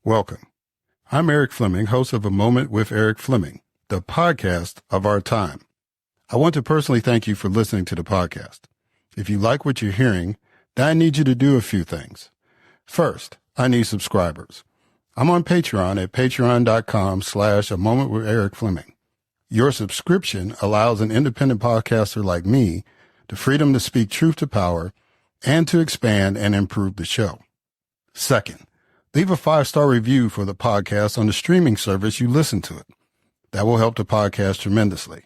Welcome. I'm Eric Fleming, host of A Moment with Eric Fleming, the podcast of our time. I want to personally thank you for listening to the podcast. If you like what you're hearing, then I need you to do a few things. First, I need subscribers. I'm on Patreon at patreon.com/A Moment with Eric Fleming. Your subscription allows an independent podcaster like me the freedom to speak truth to power and to expand and improve the show. Second, leave a 5-star review for the podcast on the streaming service you listen to it. That will help the podcast tremendously.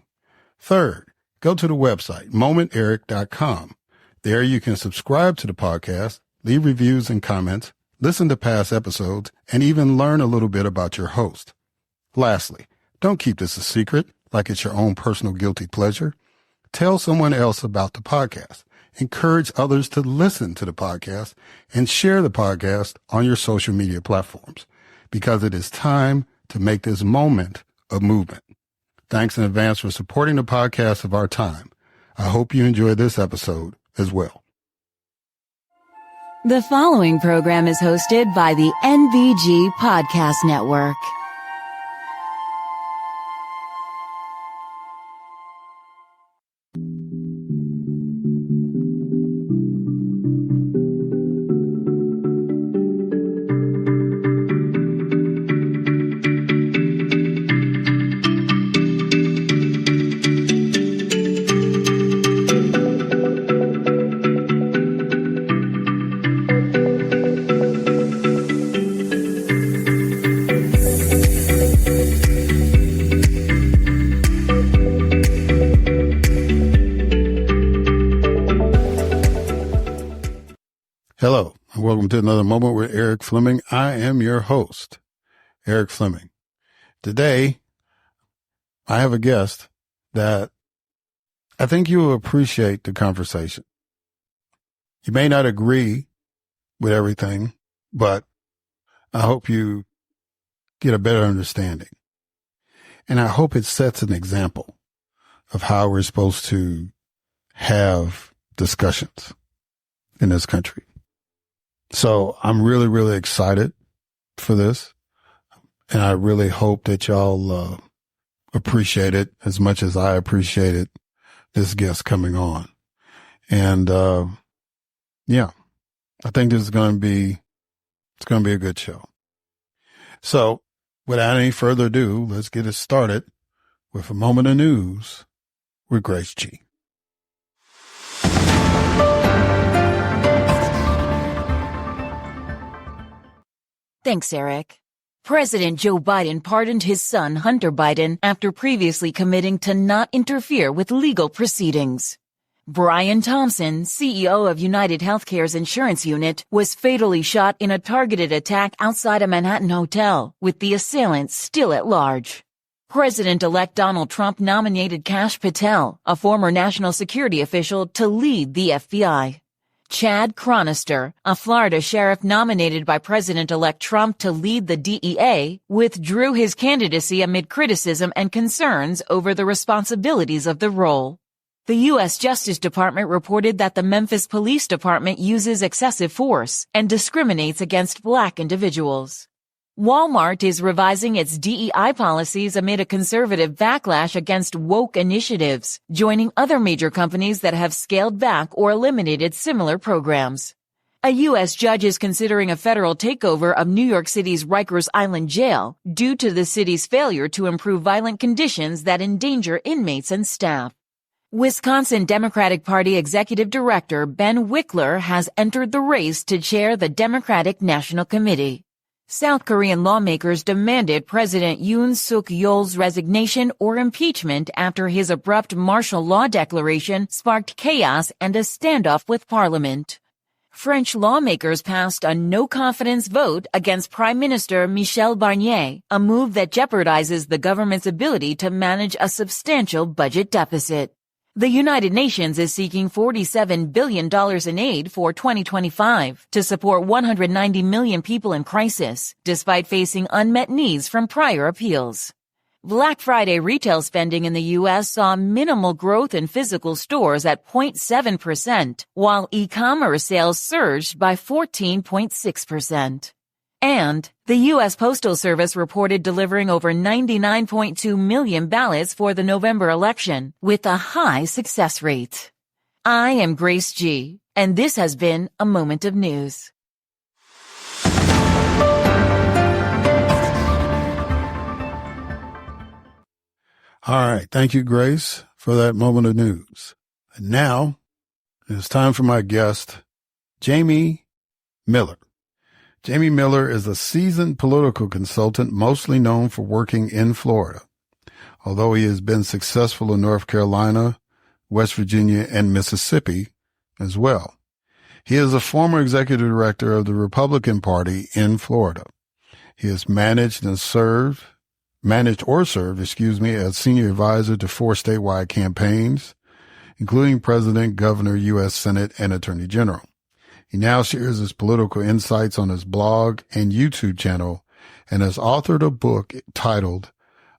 Third, go to the website, momenteric.com. There you can subscribe to the podcast, leave reviews and comments, listen to past episodes, and even learn a little bit about your host. Lastly, don't keep this a secret like it's your own personal guilty pleasure. Tell someone else about the podcast. Encourage others to listen to the podcast and share the podcast on your social media platforms because it is time to make this moment a movement. Thanks in advance for supporting the podcast of our time. I hope you enjoy this episode as well. The following program is hosted by the NVG Podcast Network. Hello, and welcome to another Moment with Eric Fleming. I am your host, Eric Fleming. Today, I have a guest that I think you will appreciate the conversation. You may not agree with everything, but I hope you get a better understanding. And I hope it sets an example of how we're supposed to have discussions in this country. So I'm really, really excited for this. And I really hope that y'all appreciate it as much as I appreciated this guest coming on. And yeah, I think this is going to be a good show. So without any further ado, let's get it started with a moment of news with Grace G. Thanks, Eric. President Joe Biden pardoned his son, Hunter Biden, after previously committing to not interfere with legal proceedings. Brian Thompson, CEO of United Healthcare's insurance unit, was fatally shot in a targeted attack outside a Manhattan hotel, with the assailant still at large. President-elect Donald Trump nominated Kash Patel, a former national security official, to lead the FBI. Chad Chronister, a Florida sheriff nominated by President-elect Trump to lead the DEA, withdrew his candidacy amid criticism and concerns over the responsibilities of the role. The U.S. Justice Department reported that the Memphis Police Department uses excessive force and discriminates against Black individuals. Walmart is revising its DEI policies amid a conservative backlash against woke initiatives, joining other major companies that have scaled back or eliminated similar programs. A U.S. judge is considering a federal takeover of New York City's Rikers Island jail due to the city's failure to improve violent conditions that endanger inmates and staff. Wisconsin Democratic Party Executive Director Ben Wickler has entered the race to chair the Democratic National Committee. South Korean lawmakers demanded President Yoon Suk-yeol's resignation or impeachment after his abrupt martial law declaration sparked chaos and a standoff with parliament. French lawmakers passed a no-confidence vote against Prime Minister Michel Barnier, a move that jeopardizes the government's ability to manage a substantial budget deficit. The United Nations is seeking $47 billion in aid for 2025 to support 190 million people in crisis, despite facing unmet needs from prior appeals. Black Friday retail spending in the U.S. saw minimal growth in physical stores at 0.7%, while e-commerce sales surged by 14.6%. And the U.S. Postal Service reported delivering over 99.2 million ballots for the November election, with a high success rate. I am Grace G., and this has been A Moment of News. All right. Thank you, Grace, for that moment of news. And now it's time for my guest, Jamie Miller. Jamie Miller is a seasoned political consultant, mostly known for working in Florida, although he has been successful in North Carolina, West Virginia, and Mississippi as well. He is a former executive director of the Republican Party in Florida. He has managed or served, as senior advisor to 4 statewide campaigns, including president, governor, U.S. Senate, and attorney general. He now shares his political insights on his blog and YouTube channel and has authored a book titled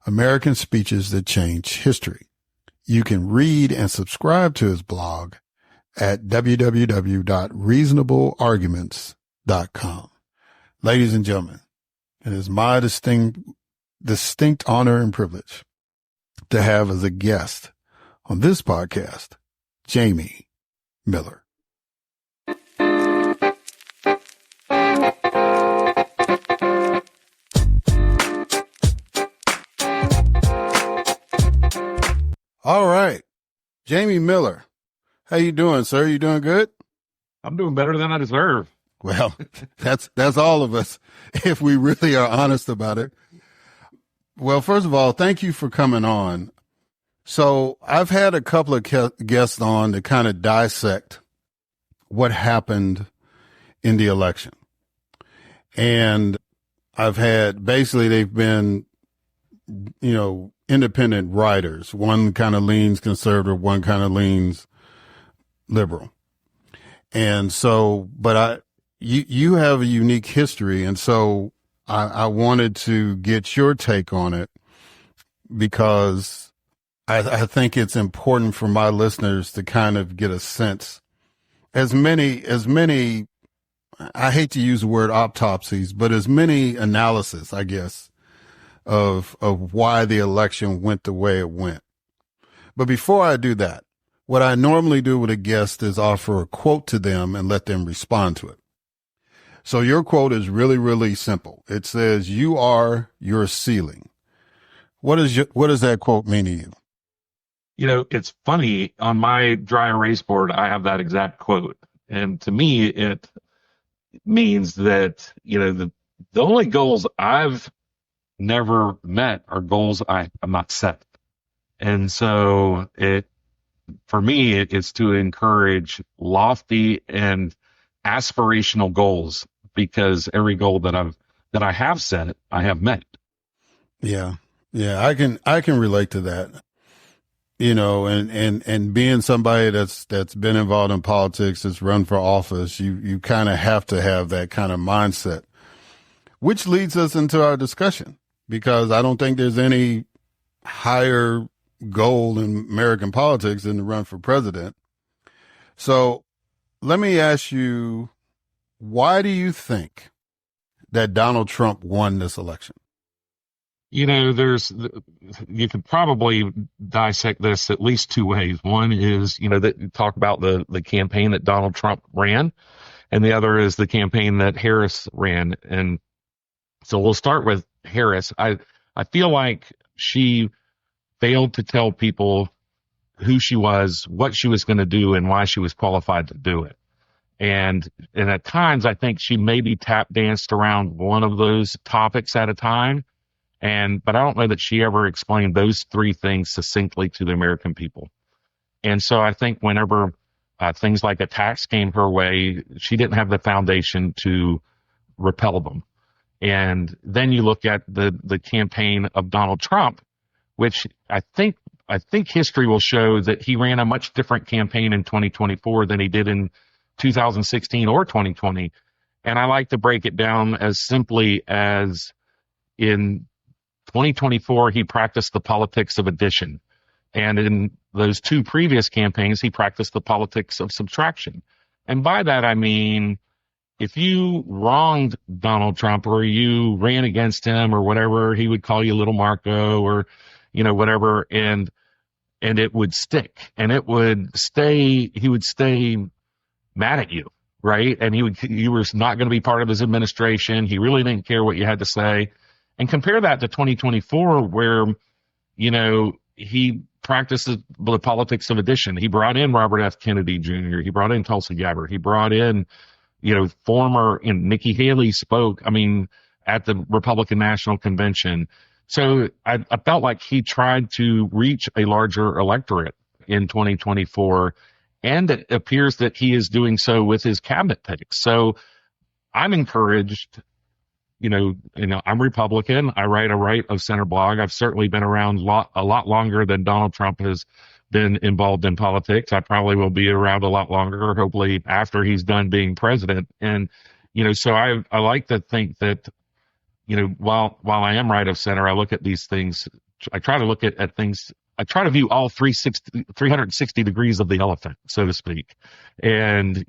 American Speeches That Changed History. You can read and subscribe to his blog at www.reasonablearguments.com. Ladies and gentlemen, it is my distinct honor and privilege to have as a guest on this podcast, Jamie Miller. All right. Jamie Miller. How you doing, sir? You doing good? I'm doing better than I deserve. Well, that's all of us, if we really are honest about it. Well, first of all, thank you for coming on. So I've had a couple of guests on to kind of dissect what happened in the election. And I've had, basically, they've been, independent writers. One kind of leans conservative, one kind of leans liberal. And so, but you have a unique history. And so I wanted to get your take on it because I think it's important for my listeners to kind of get a sense. As many, I hate to use the word autopsies, but as many analysis, I guess, of why the election went the way it went. But before I do that, what I normally do with a guest is offer a quote to them and let them respond to it. So your quote is really, really simple. It says, "You are your ceiling." What does that quote mean to you? It's funny. On my dry erase board, I have that exact quote. And to me, it means that, the only goals I've never met are goals I'm not set. And so for me, it's to encourage lofty and aspirational goals, because every goal that I have set, I have met. Yeah. I can relate to that. And being somebody that's been involved in politics, that's run for office, you kind of have to have that kind of mindset, which leads us into our discussion, because I don't think there's any higher goal in American politics than to run for president. So let me ask you, why do you think that Donald Trump won this election? You could probably dissect this at least 2 ways. One is, that you talk about the campaign that Donald Trump ran, and the other is the campaign that Harris ran. And so we'll start with Harris. I feel like she failed to tell people who she was, what she was going to do, and why she was qualified to do it. And at times, I think she maybe tap danced around one of those topics at a time. But I don't know that she ever explained those 3 things succinctly to the American people. And so I think whenever things like attacks came her way, she didn't have the foundation to repel them. And then you look at the campaign of Donald Trump, which I think history will show that he ran a much different campaign in 2024 than he did in 2016 or 2020. And I like to break it down as simply as in 2024, he practiced the politics of addition. And in those 2 previous campaigns, he practiced the politics of subtraction. And by that, I mean, if you wronged Donald Trump or you ran against him or whatever, he would call you little Marco or, whatever. And it would stick and he would stay mad at you. Right. And you were not going to be part of his administration. He really didn't care what you had to say. And compare that to 2024, where, he practiced the politics of addition. He brought in Robert F. Kennedy Jr. He brought in Tulsi Gabbard. He brought in, former, Nikki Haley spoke, at the Republican National Convention. So I felt like he tried to reach a larger electorate in 2024. And it appears that he is doing so with his cabinet picks. So I'm encouraged. I'm Republican. I write a right of center blog. I've certainly been around a lot longer than Donald Trump has been involved in politics. I probably will be around a lot longer, hopefully after he's done being president. And, so I like to think that, while I am right of center, I look at these things. I try to look at things. I try to view all 360 degrees of the elephant, so to speak. And,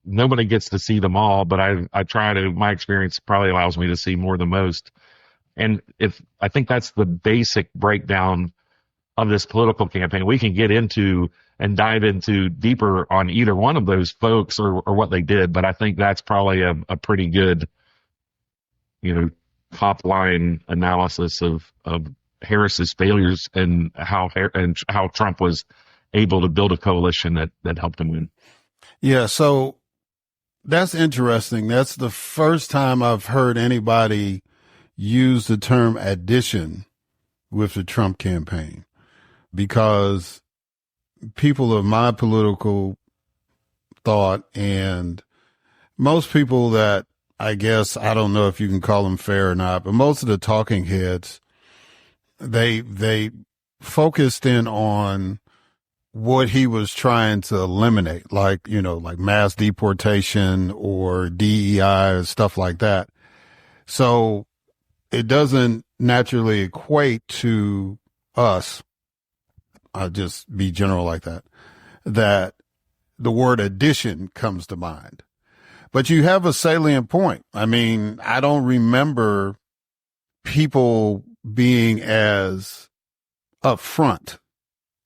nobody gets to see them all, but I try to, my experience probably allows me to see more than most. And I think that's the basic breakdown of this political campaign. We can get into and dive into deeper on either one of those folks or what they did, but I think that's probably a pretty good, top line analysis of Harris's failures and how Trump was able to build a coalition that helped him win. Yeah, so that's interesting. That's the first time I've heard anybody use the term addition with the Trump campaign, because people of my political thought and most people that, I guess, I don't know if you can call them fair or not, but most of the talking heads, they focused in on what he was trying to eliminate, like mass deportation or DEI or stuff like that. So it doesn't naturally equate to us. I'll just be general like that the word addition comes to mind. But you have a salient point. I don't remember people being as upfront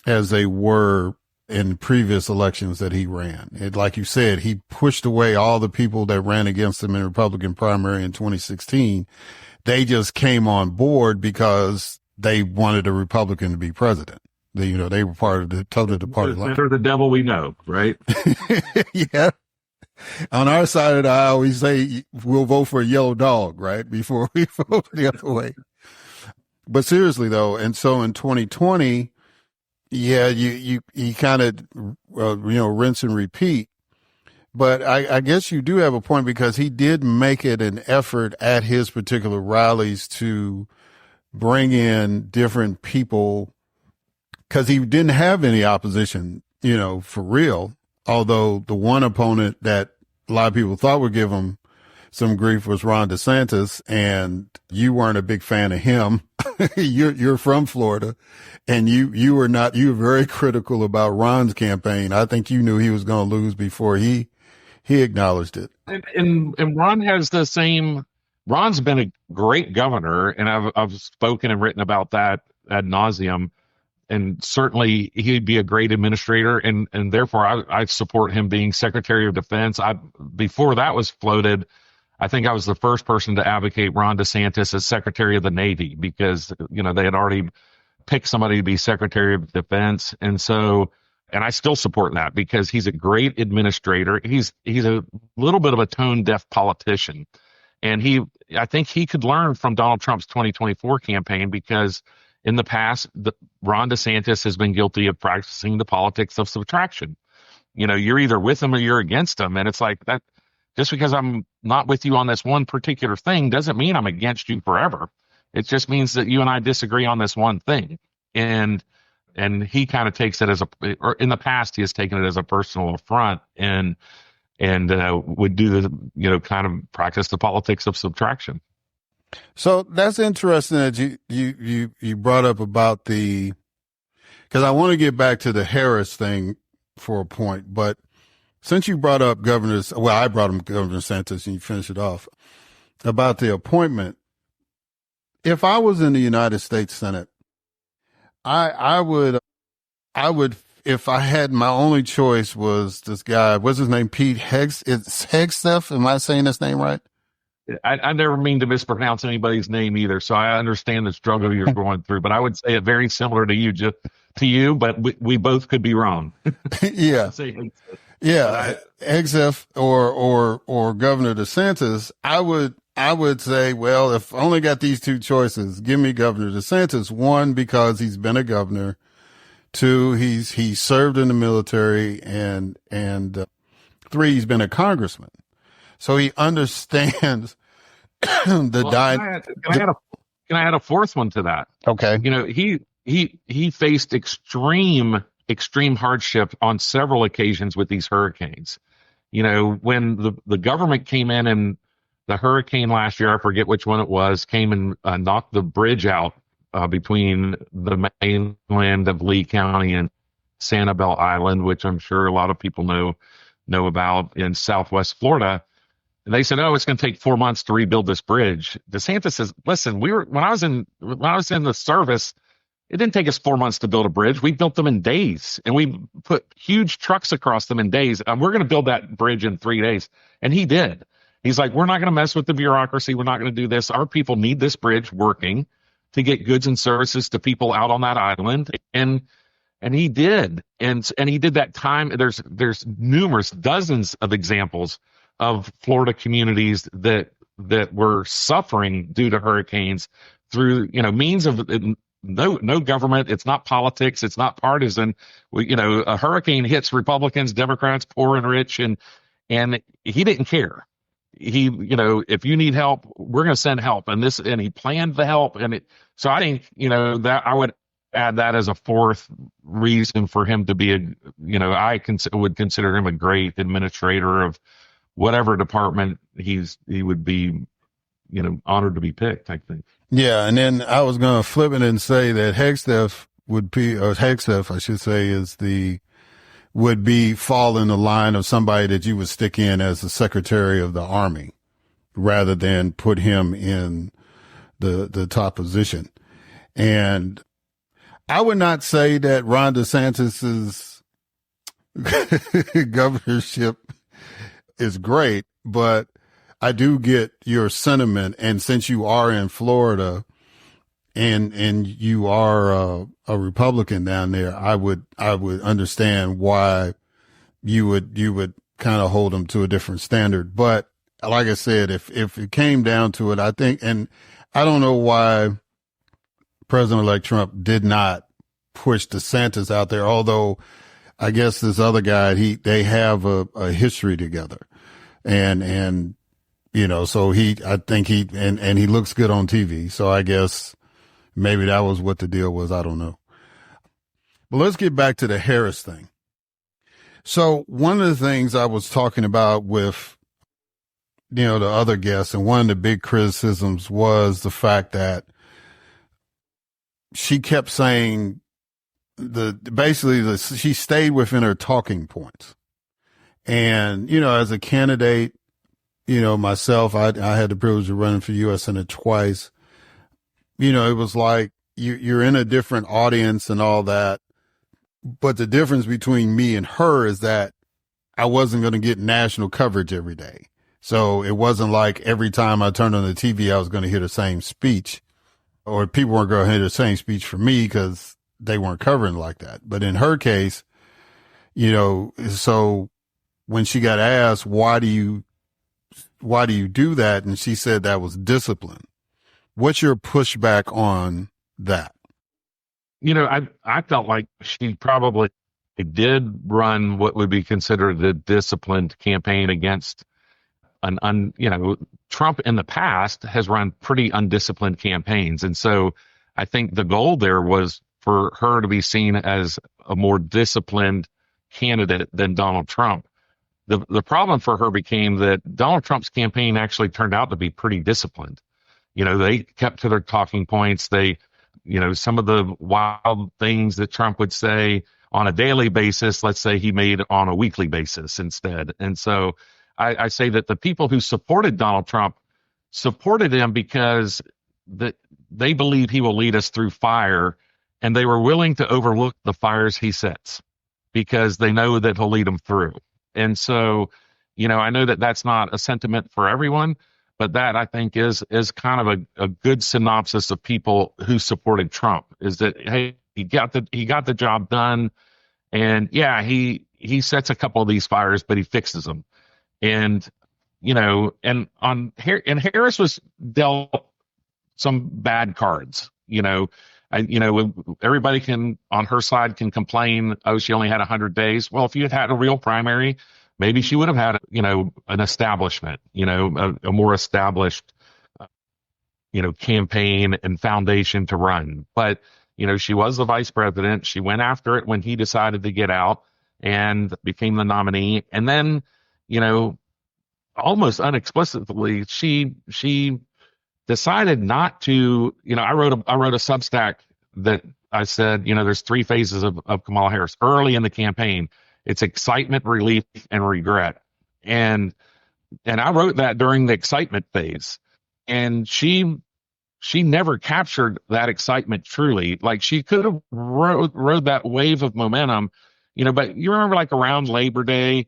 as they were in previous elections that he ran. Like you said, he pushed away all the people that ran against him in the Republican primary in 2016. They just came on board because they wanted a Republican to be president. They were part of the party line. They're the devil we know, right? Yeah. On our side of the aisle, we say we'll vote for a yellow dog, right? Before we vote the other way. But seriously though, and so in 2020, yeah, you kind of, rinse and repeat. But I guess you do have a point, because he did make it an effort at his particular rallies to bring in different people, because he didn't have any opposition, for real. Although the one opponent that a lot of people thought would give him some grief was Ron DeSantis, and you weren't a big fan of him. You're from Florida, and you were very critical about Ron's campaign. I think you knew he was going to lose before he acknowledged it. And Ron has the same. Ron's been a great governor, and I've spoken and written about that ad nauseum. And certainly he'd be a great administrator, and therefore I support him being Secretary of Defense. Before that was floated, I think I was the first person to advocate Ron DeSantis as Secretary of the Navy, because they had already picked somebody to be Secretary of Defense, and I still support that because he's a great administrator. He's a little bit of a tone deaf politician, and I think he could learn from Donald Trump's 2024 campaign, because in the past, Ron DeSantis has been guilty of practicing the politics of subtraction. You're either with him or you're against him. And it's like that, just because I'm not with you on this one particular thing doesn't mean I'm against you forever. It just means that you and I disagree on this one thing. And he kind of takes it or in the past, he has taken it as a personal affront and would do the, kind of practice the politics of subtraction. So that's interesting that you brought up about because I want to get back to the Harris thing for a point, but since you brought up I brought up Governor DeSantis and you finish it off about the appointment. If I was in the United States Senate, I would, if I had my only choice was this guy, what's his name? It's Hegseth. Am I saying his name right? I never mean to mispronounce anybody's name either, so I understand the struggle you're going through. But I would say it very similar to you, but we both could be wrong. Yeah, yeah. Hegseth or Governor DeSantis. I would say, well, if I only got these two choices, give me Governor DeSantis. One, because he's been a governor. Two, he served in the military, and three, he's been a congressman. So he understands the Can I add a fourth one to that? Okay. You know, he faced extreme hardship on several occasions with these hurricanes. You know, when the government came in and the hurricane last year, I forget which one it was, came and knocked the bridge out between the mainland of Lee County and Sanibel Island, which I'm sure a lot of people know about in Southwest Florida. And they said, "Oh, it's going to take 4 months to rebuild this bridge." DeSantis says, "Listen, when I was in the service, it didn't take us 4 months to build a bridge. We built them in days, and we put huge trucks across them in days. And we're going to build that bridge in 3 days." And he did. He's like, "We're not going to mess with the bureaucracy. We're not going to do this. Our people need this bridge working to get goods and services to people out on that island." And he did. And he did that time. There's numerous dozens of examples of Florida communities that were suffering due to hurricanes through, means of no government. It's not politics. It's not partisan. A hurricane hits Republicans, Democrats, poor and rich, and he didn't care. He, if you need help, we're going to send help, and he planned the help, so I think, that I would add that as a fourth reason for him to be would consider him a great administrator of whatever department he would be, honored to be picked, I think. Yeah. And then I was going to flip it and say that Hegseth, I should say, would fall in the line of somebody that you would stick in as the Secretary of the Army rather than put him in the top position. And I would not say that Ron DeSantis's governorship is great, but I do get your sentiment. And since you are in Florida and you are a Republican down there, I would understand why you would kind of hold them to a different standard. But like I said, if it came down to it, I think, and I don't know why President-elect Trump did not push DeSantis out there, although I guess this other guy, they have a history together. And so I think he looks good on TV. So I guess maybe that was what the deal was. I don't know. But let's get back to the Harris thing. So one of the things I was talking about with, the other guests, and one of the big criticisms was the fact that she kept saying she stayed within her talking points. And, as a candidate, myself, I had the privilege of running for U.S. Senate twice. It was like you're in a different audience and all that. But the difference between me and her is that I wasn't going to get national coverage every day. So it wasn't like every time I turned on the TV, I was going to hear the same speech, or people weren't going to hear the same speech from me because they weren't covering like that. But in her case, so when she got asked, why do you do that? And she said that was discipline. What's your pushback on that? I felt like she probably did run what would be considered a disciplined campaign against Trump in the past has run pretty undisciplined campaigns. And so I think the goal there was for her to be seen as a more disciplined candidate than Donald Trump. The problem for her became that Donald Trump's campaign actually turned out to be pretty disciplined. They kept to their talking points. They, some of the wild things that Trump would say on a daily basis. Let's say he made on a weekly basis instead. And so I say that the people who supported Donald Trump supported him because they believe he will lead us through fire, and they were willing to overlook the fires he sets because they know that he'll lead them through. And so, I know that that's not a sentiment for everyone, but that I think is kind of a good synopsis of people who supported Trump, is that, hey, he got the job done, and yeah, he sets a couple of these fires, but he fixes them. And and Harris was dealt some bad cards. Everybody on her side can complain, oh, she only had 100 days. Well, if you had a real primary, maybe she would have had, an establishment, a more established, campaign and foundation to run. But, she was the vice president. She went after it when he decided to get out and became the nominee. And then, almost unexplicitly, she decided not to, I wrote a Substack that I said, there's three phases of Kamala Harris early in the campaign. It's excitement, relief, and regret. And I wrote that during the excitement phase. And she never captured that excitement truly. Like, she could have rode that wave of momentum, but you remember, like, around Labor Day,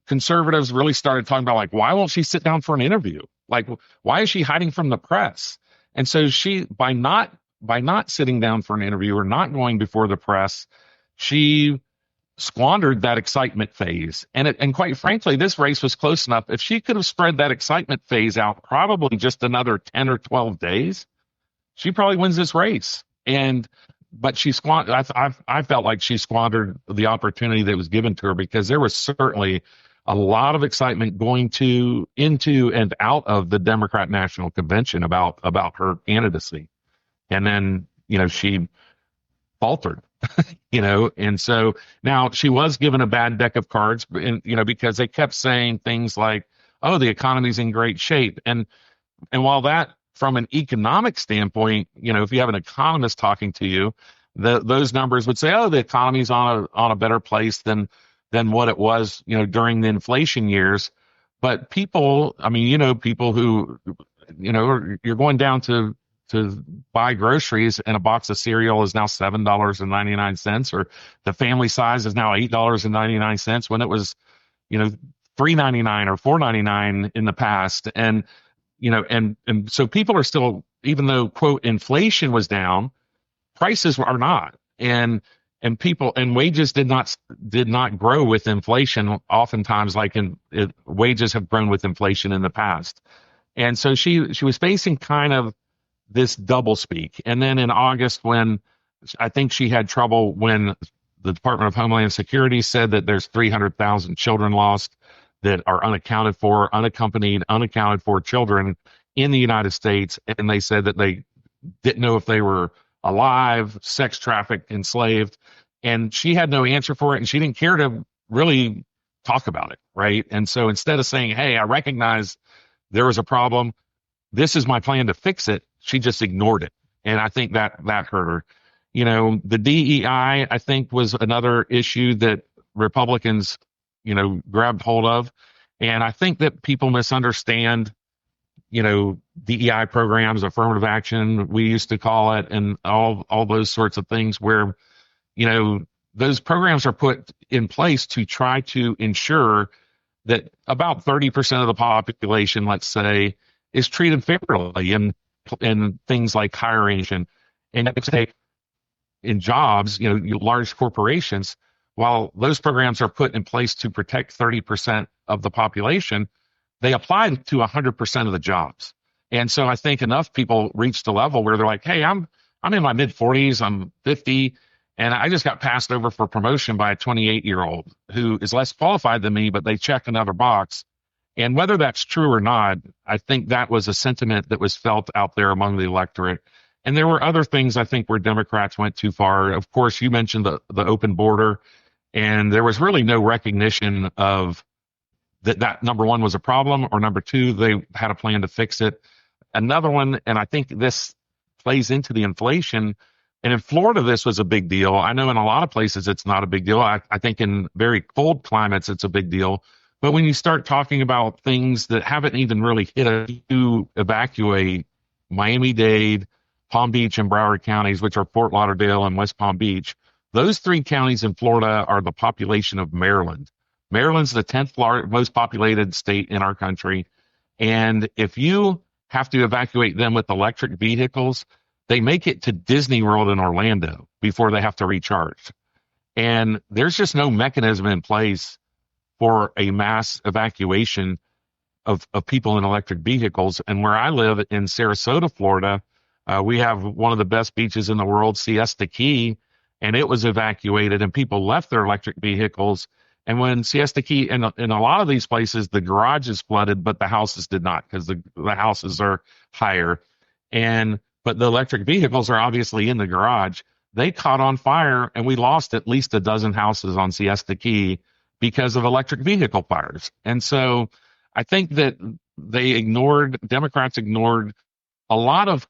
conservatives really started talking about, like, why won't she sit down for an interview? Like, why is she hiding from the press? And so she, by not sitting down for an interview or not going before the press, she squandered that excitement phase. And quite frankly, this race was close enough. If she could have spread that excitement phase out probably just another 10 or 12 days, she probably wins this race. But she I felt like she squandered the opportunity that was given to her, because there was certainly a lot of excitement going into and out of the Democrat National Convention about her candidacy. And then, she faltered, and so now she was given a bad deck of cards, because they kept saying things like, oh, the economy's in great shape. And while that, from an economic standpoint, if you have an economist talking to you, those numbers would say, oh, the economy's on a better place than what it was, during the inflation years. But people, people who, you're going down to buy groceries, and a box of cereal is now $7.99, or the family size is now $8.99 when it was, $3.99 or $4.99 in the past. And, and so people are still, even though, quote, inflation was down, prices are not. And people and wages did not grow with inflation. Oftentimes, wages have grown with inflation in the past. And so she was facing kind of this double speak. And then in August, when I think she had trouble, when the Department of Homeland Security said that there's 300,000 children lost that are unaccounted for, unaccounted for children in the United States. And they said that they didn't know if they were alive, sex trafficked, enslaved. And she had no answer for it, and she didn't care to really talk about it, right? And so instead of saying, hey, I recognize there was a problem, this is my plan to fix it, she just ignored it. And I think that hurt her. The DEI, I think, was another issue that Republicans, grabbed hold of. And I think that people misunderstand, DEI programs, affirmative action, we used to call it, and all those sorts of things where, those programs are put in place to try to ensure that about 30% of the population, let's say, is treated fairly in things like hiring and in jobs, large corporations. While those programs are put in place to protect 30% of the population, they apply to 100% of the jobs. And so I think enough people reached a level where they're like, hey, I'm in my mid 40s, I'm 50, and I just got passed over for promotion by a 28-year-old who is less qualified than me, but they check another box. And whether that's true or not, I think that was a sentiment that was felt out there among the electorate. And there were other things, I think, where Democrats went too far. Of course, you mentioned the open border, and there was really no recognition of that number one was a problem, or number two, they had a plan to fix it. Another one, and I think this plays into the inflation, And in Florida, this was a big deal. I know in a lot of places it's not a big deal. I think in very cold climates, it's a big deal. But when you start talking about things that haven't even really hit us to evacuate Miami-Dade, Palm Beach, and Broward counties, which are Fort Lauderdale and West Palm Beach, those three counties in Florida are the population of Maryland. Maryland's the 10th most populated state in our country. And if you have to evacuate them with electric vehicles, they make it to Disney World in Orlando before they have to recharge. And there's just no mechanism in place for a mass evacuation of people in electric vehicles. And where I live in Sarasota, Florida, we have one of the best beaches in the world, Siesta Key, and it was evacuated and people left their electric vehicles. And when Siesta Key, in a lot of these places, the garage is flooded, but the houses did not because the houses are higher. But the electric vehicles are obviously in the garage. They caught on fire, and we lost at least a dozen houses on Siesta Key because of electric vehicle fires. And so I think that Democrats ignored a lot of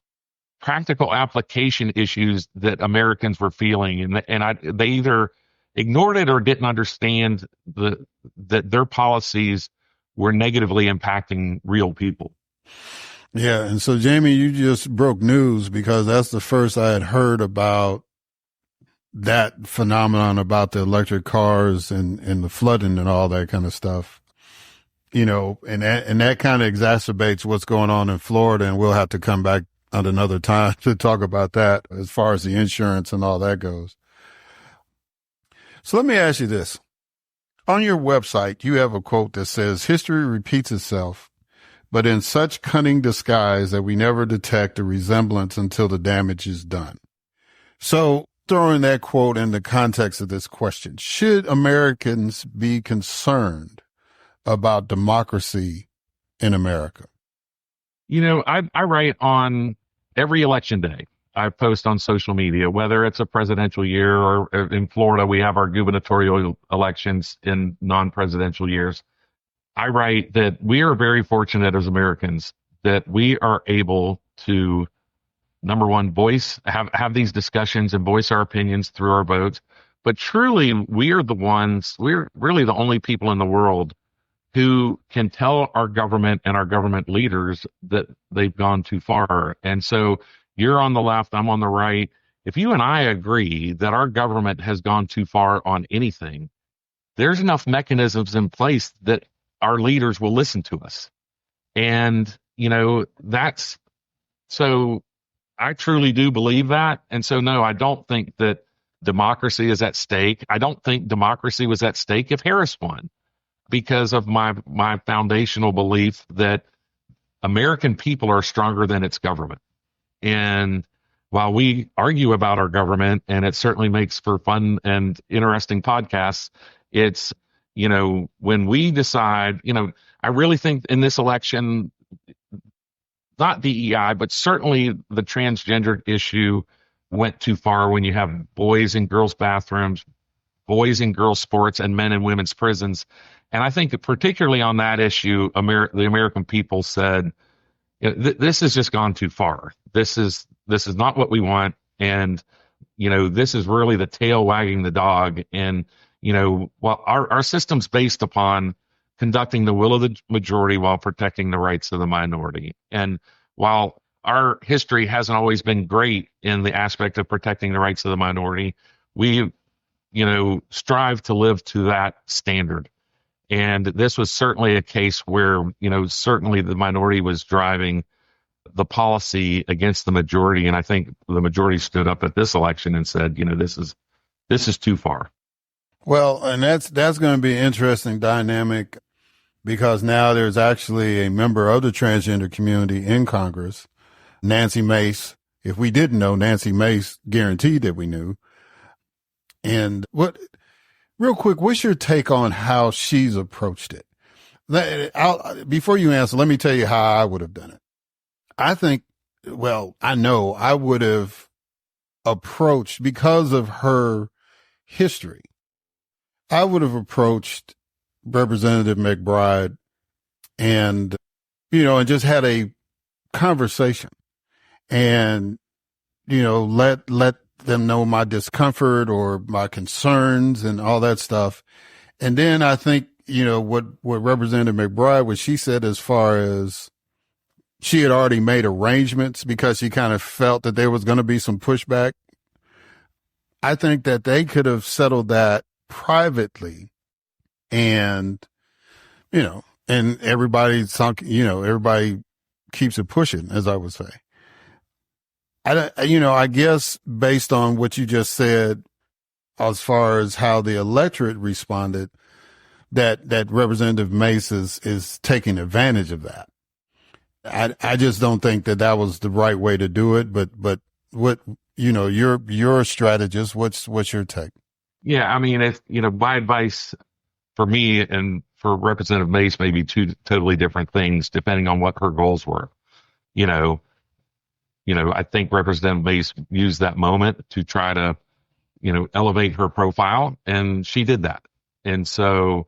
practical application issues that Americans were feeling. They either ignored it or didn't understand that their policies were negatively impacting real people. Yeah. And so, Jamie, you just broke news because that's the first I had heard about that phenomenon about the electric cars and the flooding and all that kind of stuff. And that kind of exacerbates what's going on in Florida. And we'll have to come back at another time to talk about that as far as the insurance and all that goes. So let me ask you this. On your website, you have a quote that says, "History repeats itself, but in such cunning disguise that we never detect a resemblance until the damage is done." So throwing that quote in the context of this question, should Americans be concerned about democracy in America? I write on every election day. I post on social media, whether it's a presidential year or in Florida, we have our gubernatorial elections in non-presidential years. I write that we are very fortunate as Americans that we are able to, number one, have these discussions and voice our opinions through our votes. But truly, we're really the only people in the world who can tell our government and our government leaders that they've gone too far. And so you're on the left, I'm on the right. If you and I agree that our government has gone too far on anything, there's enough mechanisms in place that our leaders will listen to us. And, so I truly do believe that. And so, no, I don't think that democracy is at stake. I don't think democracy was at stake if Harris won, because of my foundational belief that American people are stronger than its government. And while we argue about our government, and it certainly makes for fun and interesting podcasts, it's, when we decide, I really think in this election, not DEI, but certainly the transgender issue went too far when you have boys in girls' bathrooms, boys in girls' sports, and men in women's prisons. And I think that particularly on that issue, the American people said, this has just gone too far. This is not what we want. And, this is really the tail wagging the dog. And, while our system's based upon conducting the will of the majority while protecting the rights of the minority. And while our history hasn't always been great in the aspect of protecting the rights of the minority, we, strive to live to that standard. And this was certainly a case where, certainly the minority was driving the policy against the majority. And I think the majority stood up at this election and said, this is too far. Well, and that's going to be an interesting dynamic, because now there's actually a member of the transgender community in Congress, Nancy Mace. If we didn't know, Nancy Mace guaranteed that we knew. And real quick, what's your take on how she's approached it? Before you answer, let me tell you how I would have done it. I know I would have approached, because of her history, I would have approached Representative McBride and just had a conversation and, let them know my discomfort or my concerns and all that stuff. And then I think, what Representative McBride, what she said as far as she had already made arrangements because she kind of felt that there was going to be some pushback. I think that they could have settled that privately and, and everybody keeps it pushing, as I would say. I guess based on what you just said, as far as how the electorate responded, that Representative Mace is taking advantage of that. I just don't think that was the right way to do it. But what, you're a strategist. What's your take? Yeah. I mean, my advice for me and for Representative Mace may be two totally different things depending on what her goals were. I think Representative Mace used that moment to try to, elevate her profile, and she did that. And so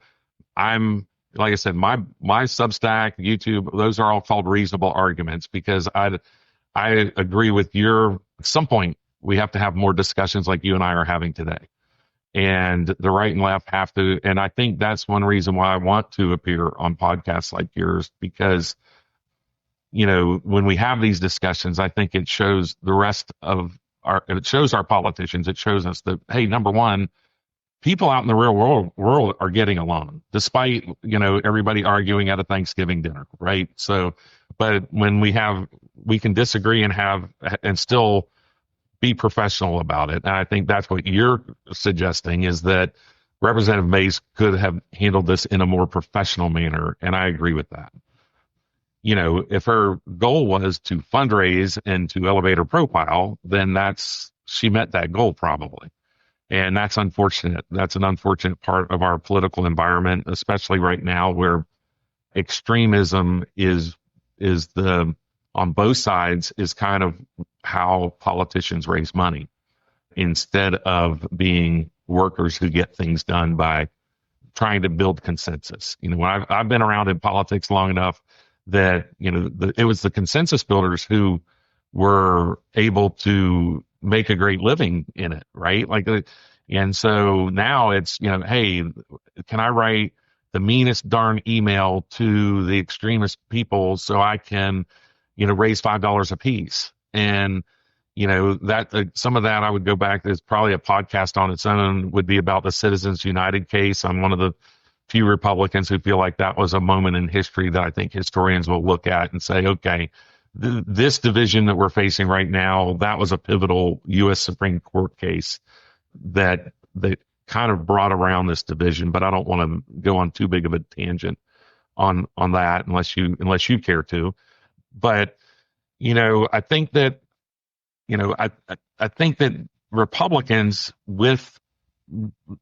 like I said, my Substack, YouTube, those are all called reasonable arguments because I agree with at some point we have to have more discussions like you and I are having today. And the right and left have to, and I think that's one reason why I want to appear on podcasts like yours, because, when we have these discussions, I think it shows it shows our politicians, it shows us that, hey, number one, people out in the real world are getting along, despite, everybody arguing at a Thanksgiving dinner, right? So, but when we can disagree and still be professional about it. And I think that's what you're suggesting, is that Representative Mace could have handled this in a more professional manner. And I agree with that. If her goal was to fundraise and to elevate her profile, then she met that goal probably. And that's unfortunate. That's an unfortunate part of our political environment, especially right now where extremism is on both sides is kind of how politicians raise money instead of being workers who get things done by trying to build consensus. When I've been around in politics long enough that, it was the consensus builders who were able to make a great living in it, right? And so now it's, hey, can I write the meanest darn email to the extremist people so I can, raise $5 a piece? And, that some of that I would go back, there's probably a podcast on its own, would be about the Citizens United case. I'm one of the few Republicans who feel like that was a moment in history that I think historians will look at and say, okay, this division that we're facing right now, that was a pivotal U.S. Supreme Court case that kind of brought around this division. But I don't want to go on too big of a tangent on that unless you care to. But I think that I think that Republicans, with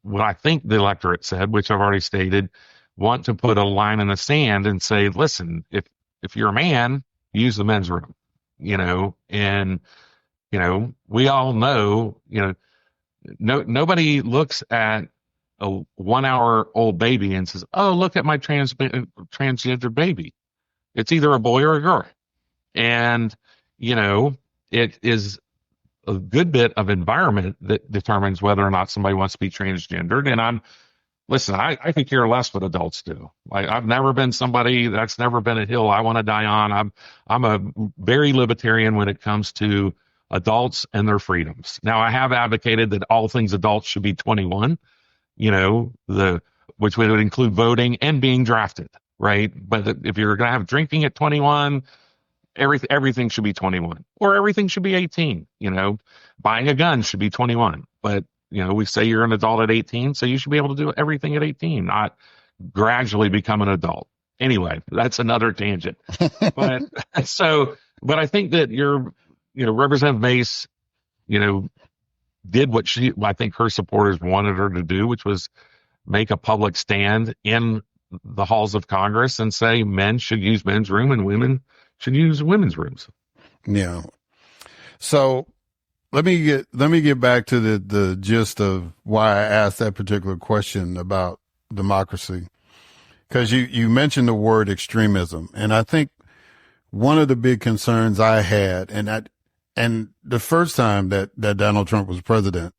what I think the electorate said, which I've already stated, want to put a line in the sand and say, listen, if you're a man, use the men's room, and we all know, nobody looks at a 1 hour old baby and says, oh, look at my transgender baby. It's either a boy or a girl. And, it is a good bit of environment that determines whether or not somebody wants to be transgendered. And I could care less what adults do. I've never been somebody, that's never been a hill I want to die on. I'm a very libertarian when it comes to adults and their freedoms. Now, I have advocated that all things adults should be 21, which would include voting and being drafted, right? But if you're going to have drinking at 21, everything should be 21, or everything should be 18. Buying a gun should be 21. But, we say you're an adult at 18, so you should be able to do everything at 18, not gradually become an adult. Anyway, that's another tangent. But I think that Representative Mace, did what I think her supporters wanted her to do, which was make a public stand in the halls of Congress and say men should use men's room and women should use women's rooms. Yeah. So let me get back to the gist of why I asked that particular question about democracy, because you mentioned the word extremism, and I think one of the big concerns I had, and And the first time that Donald Trump was president,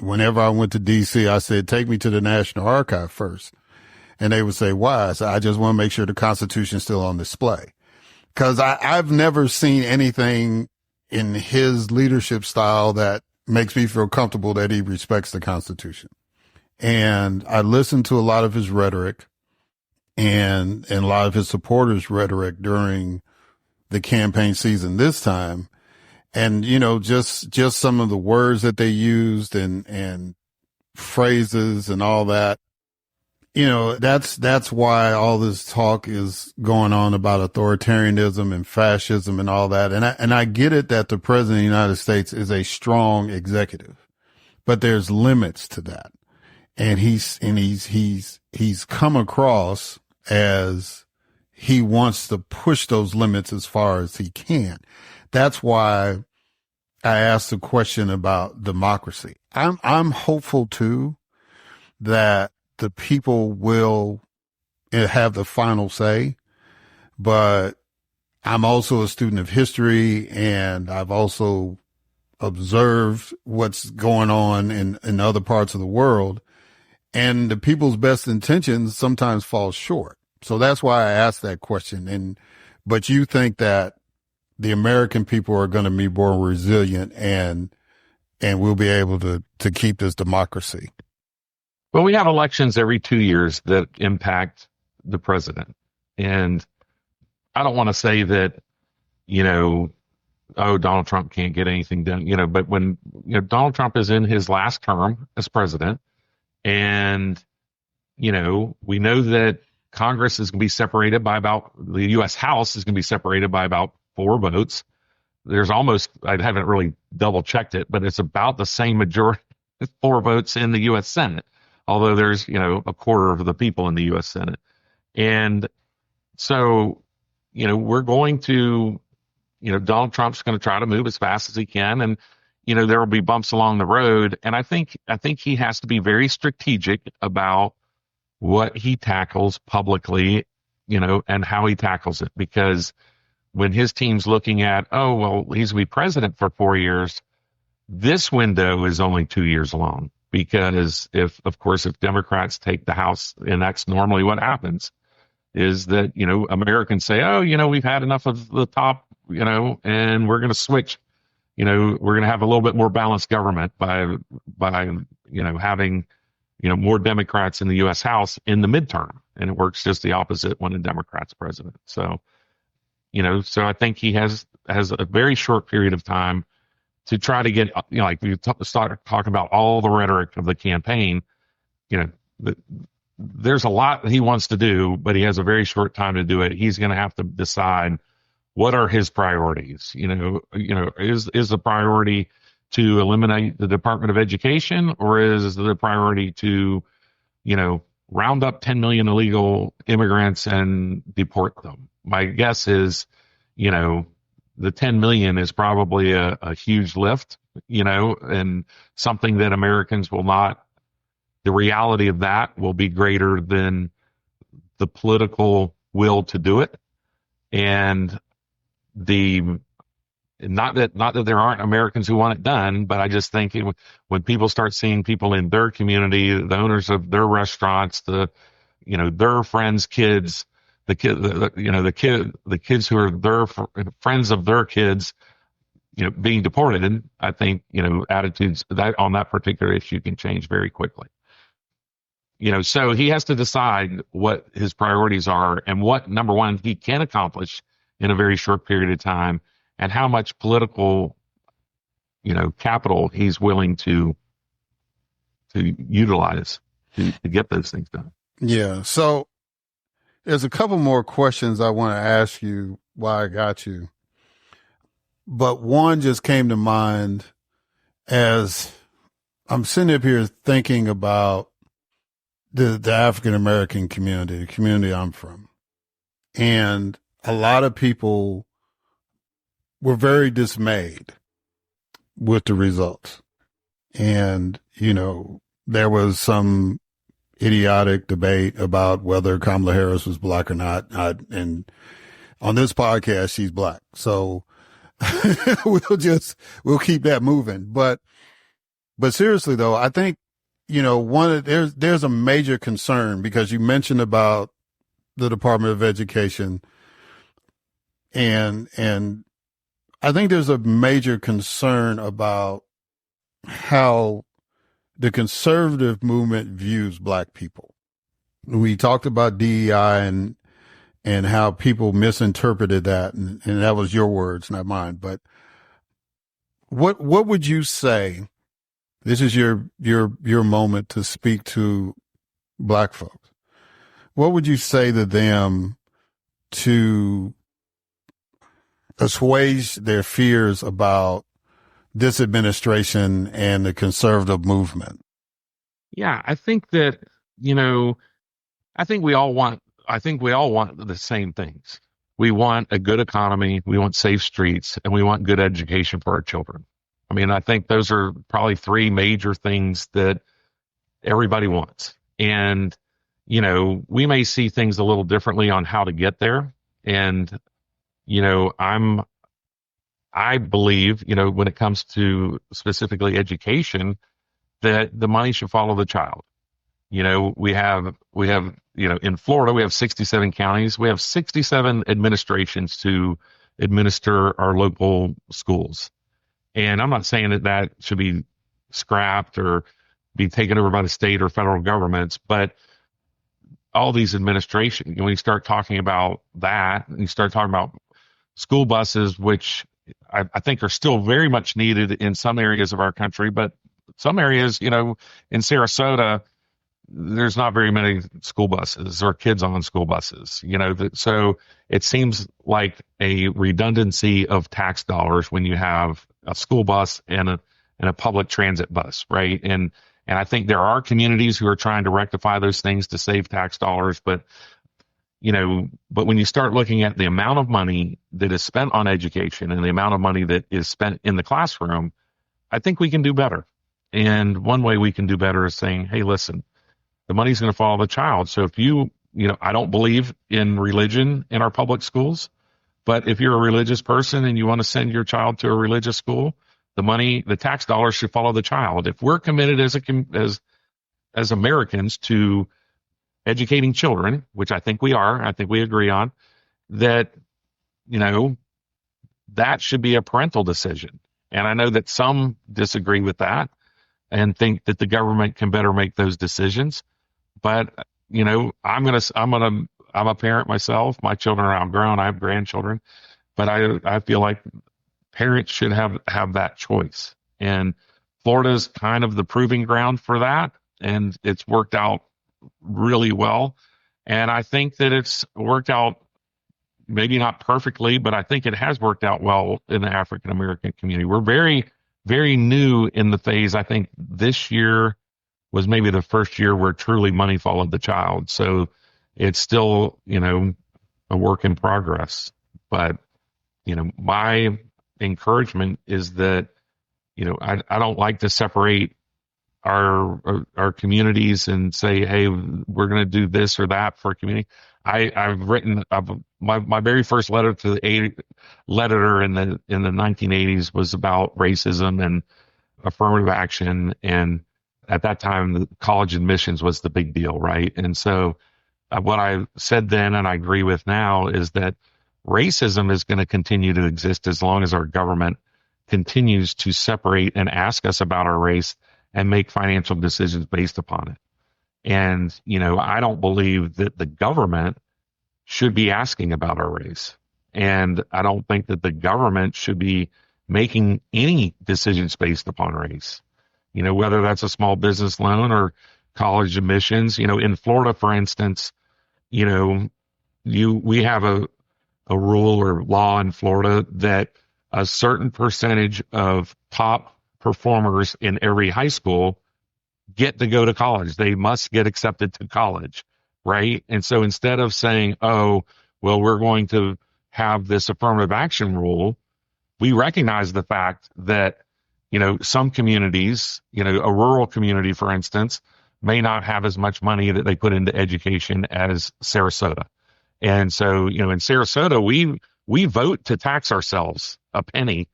whenever I went to DC, I said, take me to the National Archive first. And they would say, why? I said, I just want to make sure the Constitution is still on display. Cause I've never seen anything in his leadership style that makes me feel comfortable that he respects the Constitution. And I listened to a lot of his rhetoric and a lot of his supporters' rhetoric during the campaign season this time. And, you know, just some of the words that they used and phrases and all that. You know, that's why all this talk is going on about authoritarianism and fascism and all that. And I get it that the president of the United States is a strong executive, but there's limits to that. And he's come across as he wants to push those limits as far as he can. That's why I asked the question about democracy. I'm hopeful too that the people will have the final say, but I'm also a student of history and I've also observed what's going on in other parts of the world, and the people's best intentions sometimes fall short. So that's why I asked that question. But you think that the American people are going to be more resilient and we'll be able to keep this democracy? Well, we have elections every 2 years that impact the president. And I don't want to say that, you know, oh, Donald Trump can't get anything done, you know, but when, you know, Donald Trump is in his last term as president, and, you know, we know that Congress is going to be separated by the U.S. House is going to be separated by about 4 votes. There's almost, I haven't really double checked it, but it's about the same majority, 4 votes in the U.S. Senate. Although there's, you know, a quarter of the people in the U.S. Senate. And so, you know, we're going to, you know, Donald Trump's going to try to move as fast as he can. And, you know, there will be bumps along the road. And I think he has to be very strategic about what he tackles publicly, you know, and how he tackles it. Because when his team's looking at, oh, well, he's going to be president for 4 years, this window is only 2 years long. Because if Democrats take the House, and that's normally what happens, is that, you know, Americans say, oh, you know, we've had enough of the top, you know, and we're going to switch, you know, we're going to have a little bit more balanced government by, you know, having, you know, more Democrats in the U.S. House in the midterm. And it works just the opposite when a Democrat's president. So, you know, so I think he has a very short period of time to try to get, you know, like we start talking about all the rhetoric of the campaign, you know, there's a lot that he wants to do, but he has a very short time to do it. He's going to have to decide what are his priorities. You know, is the priority to eliminate the Department of Education, or is the priority to, you know, round up 10 million illegal immigrants and deport them? My guess is, you know, the 10 million is probably a huge lift, you know, and something that Americans will not, the reality of that will be greater than the political will to do it. And not that there aren't Americans who want it done, but I just think when people start seeing people in their community, the owners of their restaurants, you know, their friends' kids, the kids who are their friends of their kids, you know, being deported, and I think, you know, attitudes that on that particular issue can change very quickly. You know, so he has to decide what his priorities are and what, number one, he can accomplish in a very short period of time, and how much political, you know, capital he's willing to utilize to get those things done. Yeah. So there's a couple more questions I want to ask you while I got you. But one just came to mind as I'm sitting up here thinking about the African American community, the community I'm from. And a lot of people were very dismayed with the results. And, you know, there was some idiotic debate about whether Kamala Harris was black or not. And on this podcast, she's black. So we'll keep that moving. But seriously though, I think, there's a major concern because you mentioned about the Department of Education and I think there's a major concern about how the conservative movement views black people. We talked about DEI and how people misinterpreted that, and that was your words, not mine. But what would you say? This is your moment to speak to black folks. What would you say to them to assuage their fears about this administration and the conservative movement? Yeah, I think that, I think we all want the same things. We want a good economy, we want safe streets, and we want good education for our children. I mean, I think those are probably three major things that everybody wants. And, we may see things a little differently on how to get there. And, I believe, when it comes to specifically education, that the money should follow the child. We have, in Florida, we have 67 counties. We have 67 administrations to administer our local schools. And I'm not saying that should be scrapped or be taken over by the state or federal governments, but all these administrations, when you start talking about that, and you start talking about school buses, which I think are still very much needed in some areas of our country, but some areas, in Sarasota, there's not very many school buses or kids on school buses, so it seems like a redundancy of tax dollars when you have a school bus and a public transit bus, right? And I think there are communities who are trying to rectify those things to save tax dollars, but when you start looking at the amount of money that is spent on education and the amount of money that is spent in the classroom, I think we can do better. And one way we can do better is saying, hey, listen, the money's going to follow the child. So if I don't believe in religion in our public schools, but if you're a religious person and you want to send your child to a religious school, the tax dollars should follow the child. If we're committed as Americans to educating children, which I think we are, I think we agree on, that, that should be a parental decision. And I know that some disagree with that and think that the government can better make those decisions. But, I'm a parent myself. My children are outgrown. I have grandchildren, but I feel like parents should have that choice. And Florida's kind of the proving ground for that. And it's worked out really well. And I think that it's worked out maybe not perfectly, but I think it has worked out well in the African American community. We're very, very new in the phase. I think this year was maybe the first year where truly money followed the child. So it's still, a work in progress. But, my encouragement is that, I don't like to separate our communities and say, hey, we're going to do this or that for a community. I've written my very first letter to the editor in the 1980s was about racism and affirmative action. And at that time, the college admissions was the big deal, right? And so what I said then, and I agree with now, is that racism is going to continue to exist as long as our government continues to separate and ask us about our race and make financial decisions based upon it. And, I don't believe that the government should be asking about our race. And I don't think that the government should be making any decisions based upon race. Whether that's a small business loan or college admissions. In Florida, for instance, we have a rule or law in Florida that a certain percentage of top performers in every high school get to go to college. They must get accepted to college, right? And so instead of saying, oh, well, we're going to have this affirmative action rule, we recognize the fact that, some communities, a rural community, for instance, may not have as much money that they put into education as Sarasota. And so, in Sarasota, we vote to tax ourselves a penny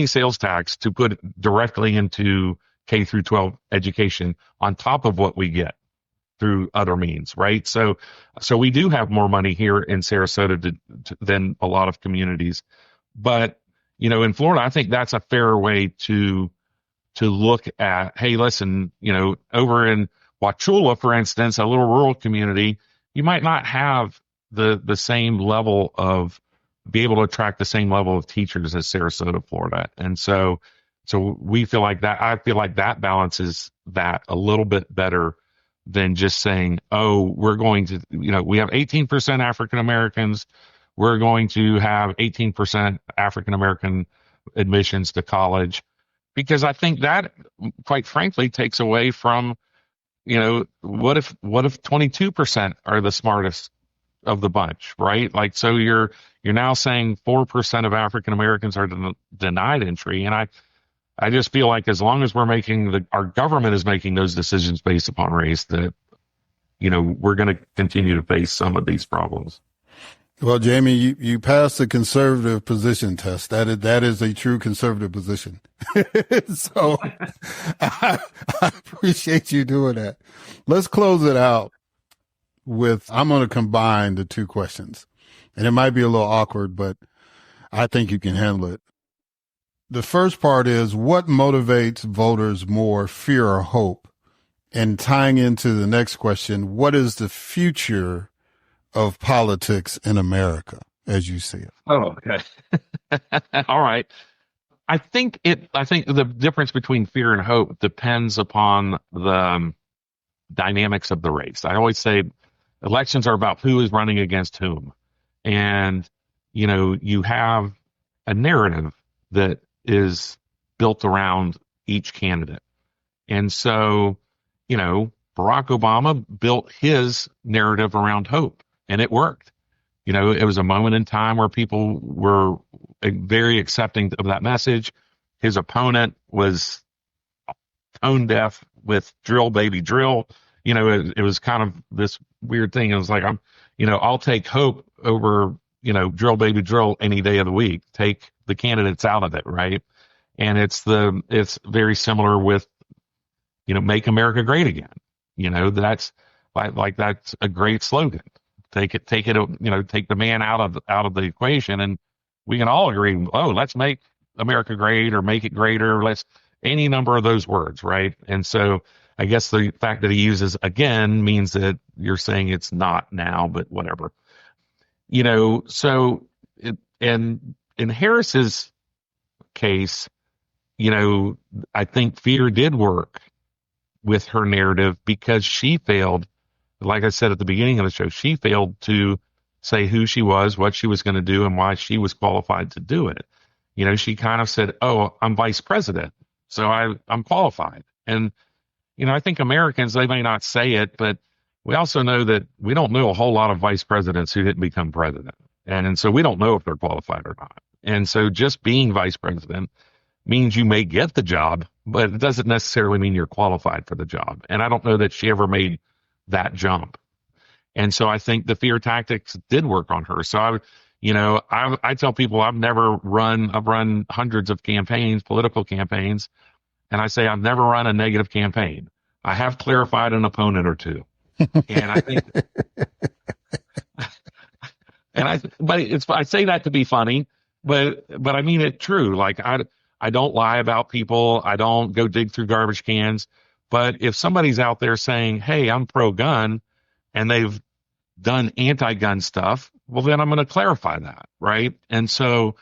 sales tax to put directly into K through 12 education on top of what we get through other means, right? So we do have more money here in Sarasota than a lot of communities. But, in Florida, I think that's a fair way to look at, hey, listen, over in Wauchula, for instance, a little rural community, you might not have the same level of, be able to attract the same level of teachers as Sarasota, Florida. And so we feel like that, I feel like that balances that a little bit better than just saying, oh, we're going to, we have 18% African Americans. We're going to have 18% African American admissions to college, because I think that, quite frankly, takes away from, what if 22% are the smartest of the bunch, right? Like, so you're now saying 4% of African Americans are denied entry. And I just feel like as long as our government is making those decisions based upon race, that, we're going to continue to face some of these problems. Well, Jamie, you passed the conservative position test. That is a true conservative position. So I appreciate you doing that. Let's close it out with, I'm going to combine the two questions, and it might be a little awkward, but I think you can handle it. The first part is, what motivates voters more, fear or hope? And tying into the next question, what is the future of politics in America as you see it? Oh, okay. All right. I think the difference between fear and hope depends upon the dynamics of the race. I always say elections are about who is running against whom. And, you have a narrative that is built around each candidate. And so, Barack Obama built his narrative around hope, and it worked. It was a moment in time where people were very accepting of that message. His opponent was tone deaf with drill, baby, drill. It was kind of this weird thing. It was like, I'll take hope over, drill, baby, drill any day of the week. Take the candidates out of it, right? And it's very similar with, make America great again. That's like that's a great slogan. Take it, take the man out of the equation, and we can all agree, oh, let's make America great, or make it greater. Let's any number of those words, right? And so I guess the fact that he uses again means that you're saying it's not now, but whatever. So and in Harris's case, I think fear did work with her narrative, because she failed, like I said at the beginning of the show, she failed to say who she was, what she was going to do, and why she was qualified to do it. She kind of said, oh, I'm vice president, so I'm qualified. And, I think Americans, they may not say it, but we also know that we don't know a whole lot of vice presidents who didn't become president. And so we don't know if they're qualified or not. And so just being vice president means you may get the job, but it doesn't necessarily mean you're qualified for the job. And I don't know that she ever made that jump. And so I think the fear tactics did work on her. So I tell people I've run hundreds of campaigns, political campaigns, and I say I've never run a negative campaign. I have clarified an opponent or two. And I think, I say that to be funny, but I mean it true. Like I don't lie about people. I don't go dig through garbage cans. But if somebody's out there saying, hey, I'm pro-gun, and they've done anti-gun stuff, well, then I'm going to clarify that, right? And so,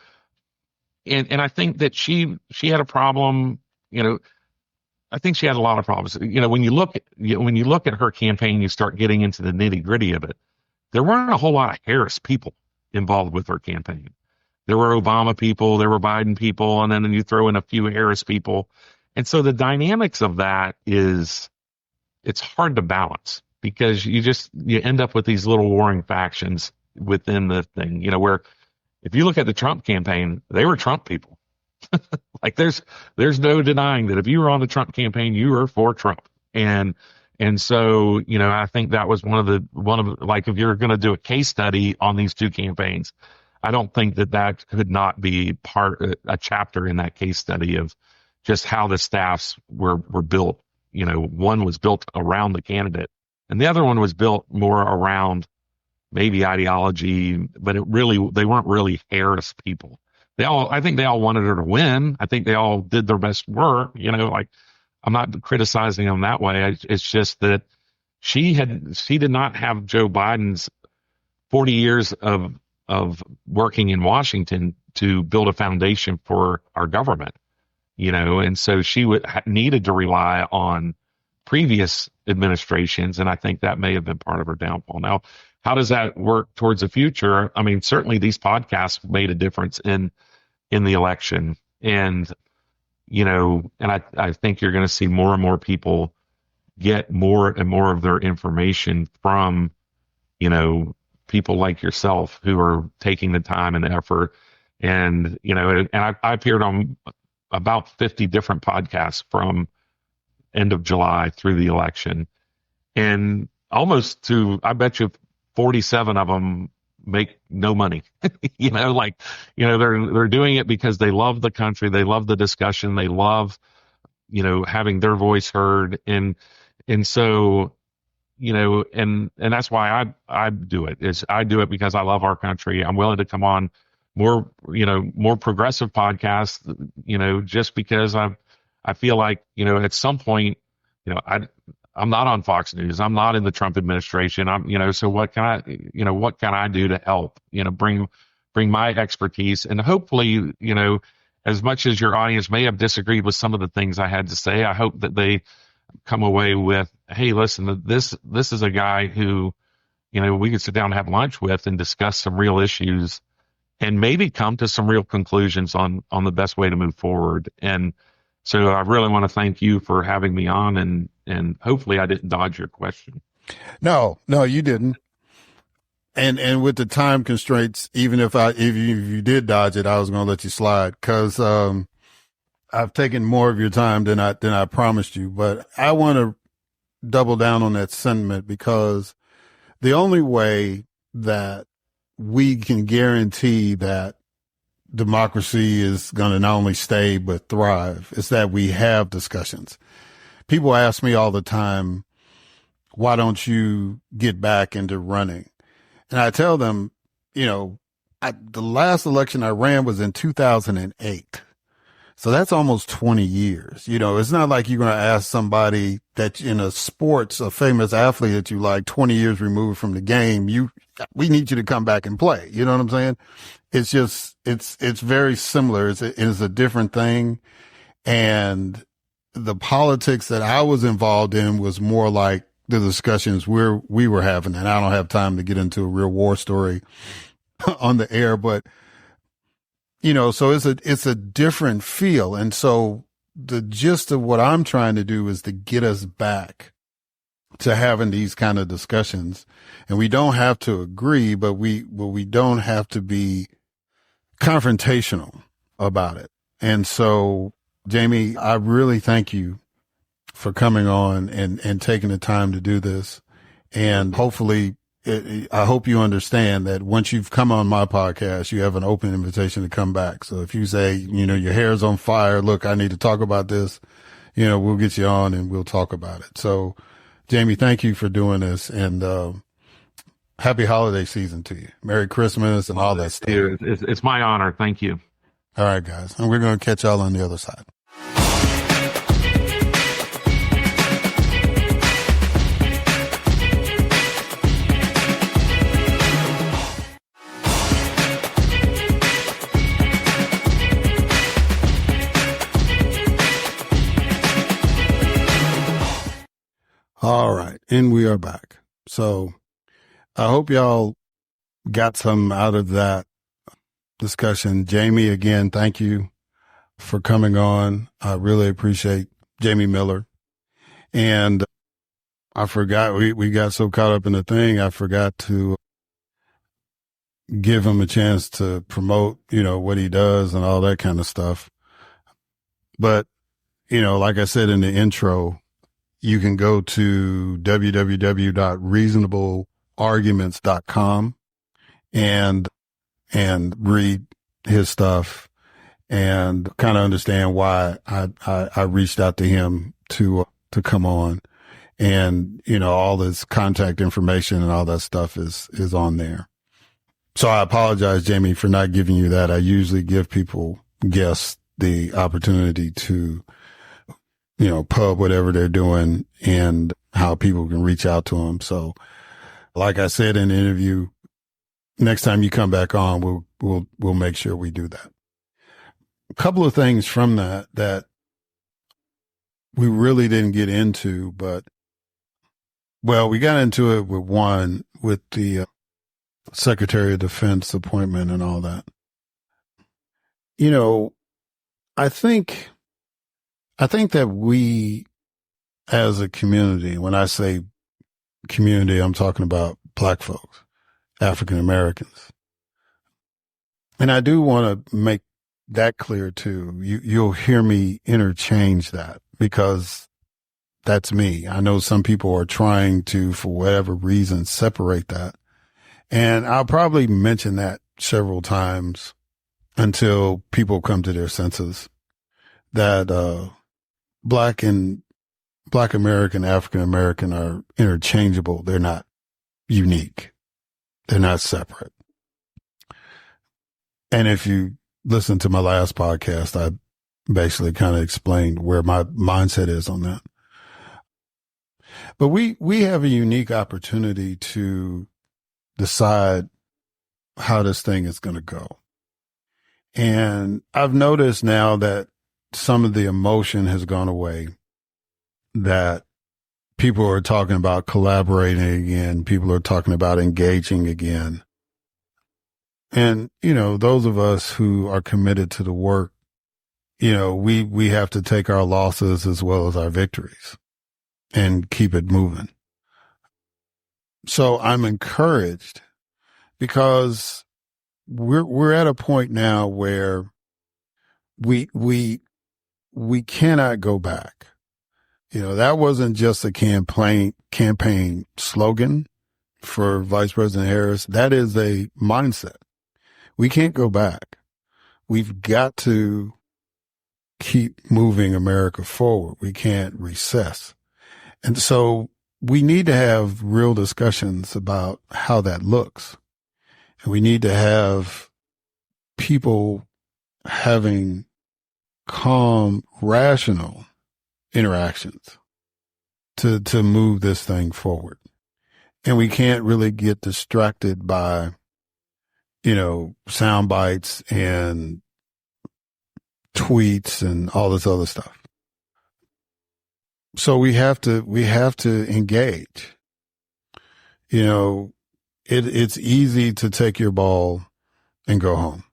and I think that she had a problem, I think she had a lot of problems. When you look at her campaign, you start getting into the nitty-gritty of it. There weren't a whole lot of Harris people involved with her campaign. There were Obama people, there were Biden people, and then you throw in a few Harris people. And so the dynamics of that it's hard to balance, because you end up with these little warring factions within the thing, where if you look at the Trump campaign, they were Trump people. Like there's no denying that if you were on the Trump campaign, you were for Trump. And so, I think that was one of like, if you're going to do a case study on these two campaigns, I don't think that could not be a chapter in that case study of just how the staffs were built. One was built around the candidate and the other one was built more around maybe ideology, but they weren't really Harris people. I think they all wanted her to win. I think they all did their best work, like I'm not criticizing them that way. It's just that she did not have Joe Biden's 40 years of working in Washington to build a foundation for our government, and so she needed to rely on previous administrations, and I think that may have been part of her downfall. Now, how does that work towards the future? I mean, certainly these podcasts made a difference in the election, and I think you're going to see more and more people get more and more of their information from people like yourself who are taking the time and the effort. And I appeared on about 50 different podcasts from end of July through the election, and I bet you 47 of them make no money. They're doing it because they love the country, they love the discussion, they love having their voice heard, and so and that's why I do it. I do it because I love our country. I'm willing to come on more progressive podcasts, just because I feel like, at some point, I'm not on Fox News. I'm not in the Trump administration. So what can I do to help, bring my expertise, and hopefully, as much as your audience may have disagreed with some of the things I had to say, I hope that they come away with, hey, listen, this is a guy who, we could sit down and have lunch with and discuss some real issues and maybe come to some real conclusions on the best way to move forward. And so I really want to thank you for having me on, and hopefully I didn't dodge your question. No, you didn't. And with the time constraints, even if you did dodge it, I was going to let you slide, because I've taken more of your time than I promised you. But I want to double down on that sentiment, because the only way that we can guarantee that democracy is going to not only stay but thrive is that we have discussions. People ask me all the time, why don't you get back into running? And I tell them, the last election I ran was in 2008. So that's almost 20 years. It's not like you're going to ask somebody that in a sports, a famous athlete that you like, 20 years removed from the game, we need you to come back and play. You know what I'm saying? It's just, it's very similar. It's a different thing. And the politics that I was involved in was more like the discussions we were having. And I don't have time to get into a real war story on the air, but so it's a different feel. And so the gist of what I'm trying to do is to get us back to having these kind of discussions. And we don't have to agree, but we don't have to be confrontational about it. And so, Jamie, I really thank you for coming on and taking the time to do this. And hopefully, I hope you understand that once you've come on my podcast, you have an open invitation to come back. So if you say, your hair's on fire, look, I need to talk about this, we'll get you on and we'll talk about it. So, Jamie, thank you for doing this, and happy holiday season to you. Merry Christmas and all that stuff. It's my honor. Thank you. All right, guys. And we're going to catch y'all on the other side. All right. And we are back. So I hope y'all got some out of that discussion. Jamie, again, thank you for coming on. I really appreciate Jamie Miller. And I forgot, we got so caught up in the thing, I forgot to give him a chance to promote, what he does and all that kind of stuff. But, like I said in the intro, you can go to www.reasonablearguments.com and and read his stuff and kind of understand why I reached out to him to come on. And, all this contact information and all that stuff is on there. So I apologize, Jamie, for not giving you that. I usually give guests the opportunity to, pub whatever they're doing and how people can reach out to them. So like I said in the interview, next time you come back on, we'll make sure we do that. A couple of things from that we really didn't get into, but we got into it with the Secretary of Defense appointment and all that. I think that we as a community, when I say community, I'm talking about Black folks, African Americans. And I do want to make that clear too. You'll hear me interchange that because that's me. I know some people are trying to, for whatever reason, separate that. And I'll probably mention that several times until people come to their senses that Black American, African American are interchangeable. They're not unique. They're not separate. And if you listen to my last podcast, I basically kind of explained where my mindset is on that. But we have a unique opportunity to decide how this thing is going to go. And I've noticed now that some of the emotion has gone away, that people are talking about collaborating again. People are talking about engaging again. And, those of us who are committed to the work, we have to take our losses as well as our victories and keep it moving. So I'm encouraged because we're at a point now where we cannot go back. That wasn't just a campaign slogan for Vice President Harris. That is a mindset. We can't go back. We've got to keep moving America forward. We can't recess. And so we need to have real discussions about how that looks. And we need to have people having calm, rational interactions to move this thing forward. And we can't really get distracted by, sound bites and tweets and all this other stuff. So we have to engage. It's easy to take your ball and go home.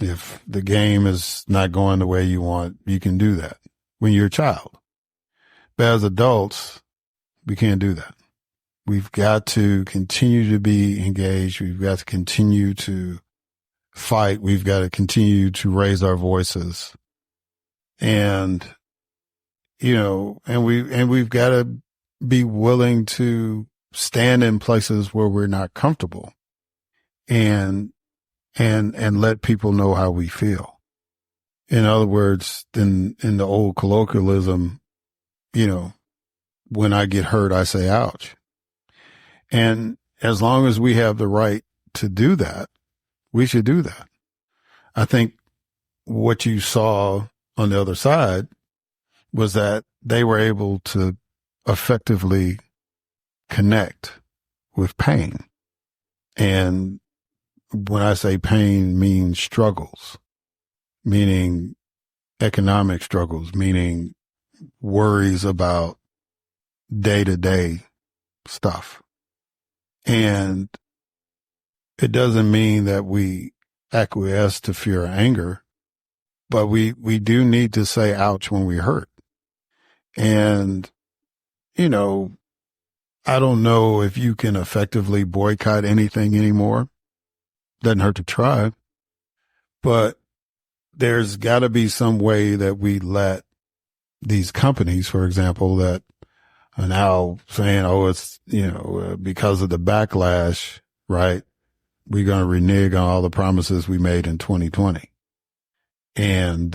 If the game is not going the way you want, you can do that when you're a child. But as adults, we can't do that. We've got to continue to be engaged. We've got to continue to fight. We've got to continue to raise our voices. And, we've got to be willing to stand in places where we're not comfortable and let people know how we feel. In other words, in the old colloquialism, when I get hurt, I say, ouch. And as long as we have the right to do that, we should do that. I think what you saw on the other side was that they were able to effectively connect with pain. And when I say pain, means struggles, meaning economic struggles, meaning worries about day-to-day stuff. And it doesn't mean that we acquiesce to fear or anger, but we do need to say ouch when we hurt. And, I don't know if you can effectively boycott anything anymore. Doesn't hurt to try, but there's got to be some way that we let these companies, for example, that are now saying, oh, it's, because of the backlash, right? we're going to renege on all the promises we made in 2020. And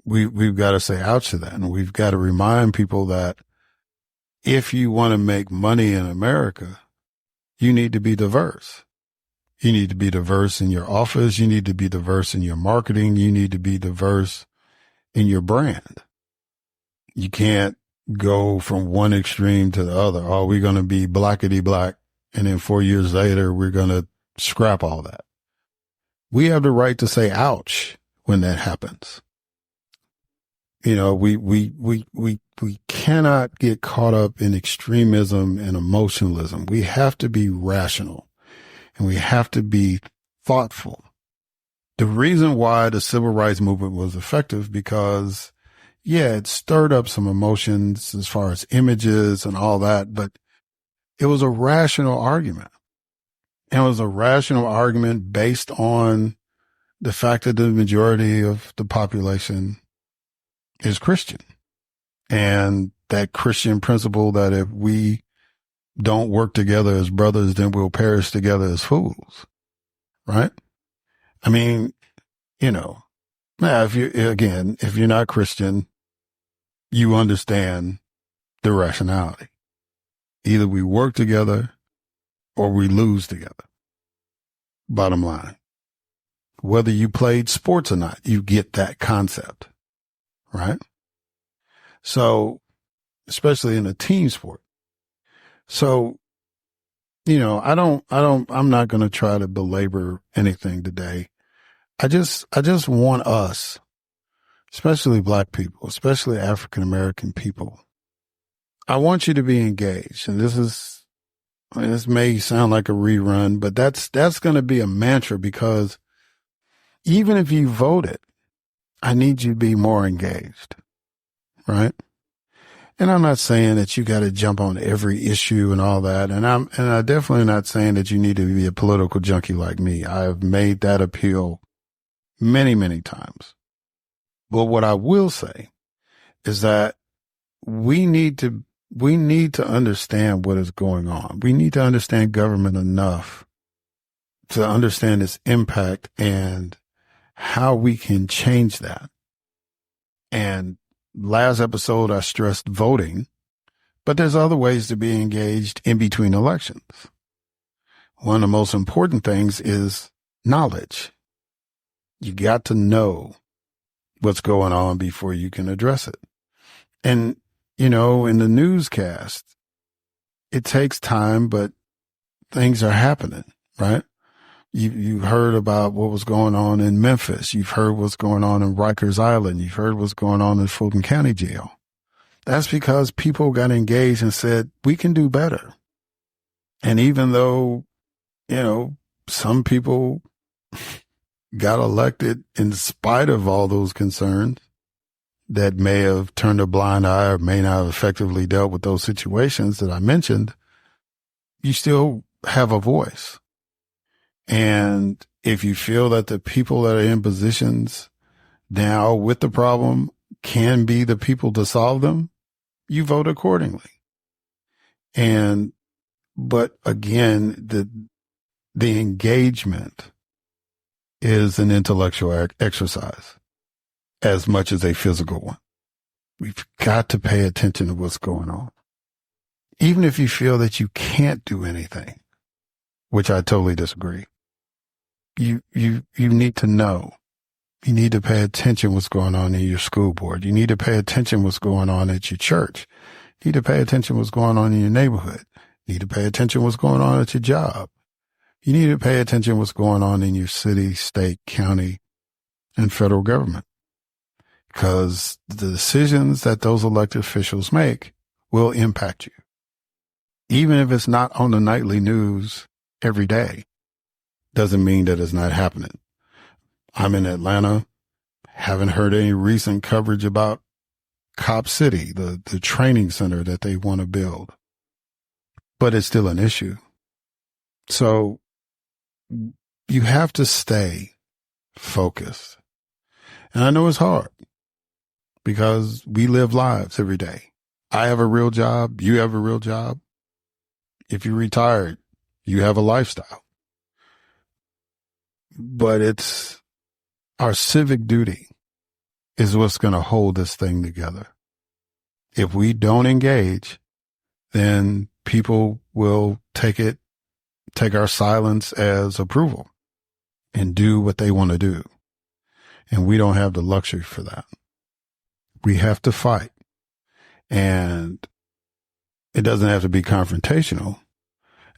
we've got to say ouch to that. And we've got to remind people that if you want to make money in America, you need to be diverse. You need to be diverse in your office. You need to be diverse in your marketing. You need to be diverse in your brand. You can't go from one extreme to the other. Oh, we're going to be blackety black. And then 4 years later, we're going to scrap all that. We have the right to say ouch when that happens. We cannot get caught up in extremism and emotionalism. We have to be rational and we have to be thoughtful. The reason why the civil rights movement was effective because, it stirred up some emotions as far as images and all that, but it was a rational argument. And it was a rational argument based on the fact that the majority of the population is Christian. And that Christian principle that if we don't work together as brothers, then we'll perish together as fools. Right? I mean, now if you're not Christian, you understand the rationality. Either we work together or we lose together. Bottom line. Whether you played sports or not, you get that concept. Right? So, especially in a team sport. So, I'm not going to try to belabor anything today. I just want us, especially Black people, especially African American people. I want you to be engaged. And this may sound like a rerun, but that's going to be a mantra because even if you voted, I need you to be more engaged. Right? And I'm not saying that you got to jump on every issue and all that. And I'm definitely not saying that you need to be a political junkie like me. I have made that appeal many, many times. But what I will say is that we need to understand what is going on. We need to understand government enough to understand its impact and how we can change that. And last episode, I stressed voting, but there's other ways to be engaged in between elections. One of the most important things is knowledge. You got to know what's going on before you can address it. And, in the newscast, it takes time, but things are happening, right? You heard about what was going on in Memphis. You've heard what's going on in Rikers Island. You've heard what's going on in Fulton County Jail. That's because people got engaged and said, we can do better. And even though, some people got elected in spite of all those concerns that may have turned a blind eye or may not have effectively dealt with those situations that I mentioned, you still have a voice. And if you feel that the people that are in positions now with the problem can be the people to solve them, you vote accordingly. But again, the engagement is an intellectual exercise as much as a physical one. We've got to pay attention to what's going on. Even if you feel that you can't do anything, which I totally disagree. You need to know. You need to pay attention what's going on in your school board. You need to pay attention what's going on at your church. You need to pay attention what's going on in your neighborhood. You need to pay attention what's going on at your job. You need to pay attention what's going on in your city, state, county, and federal government. Because the decisions that those elected officials make will impact you. Even if it's not on the nightly news every day, doesn't mean that it's not happening. I'm in Atlanta, haven't heard any recent coverage about Cop City, the training center that they want to build, but it's still an issue. So you have to stay focused. And I know it's hard because we live lives every day. I have a real job. You have a real job. If you're retired, you have a lifestyle. but it's our civic duty is what's going to hold this thing together. If we don't engage, then people will take our silence as approval and do what they want to do. And we don't have the luxury for that. We have to fight. And it doesn't have to be confrontational.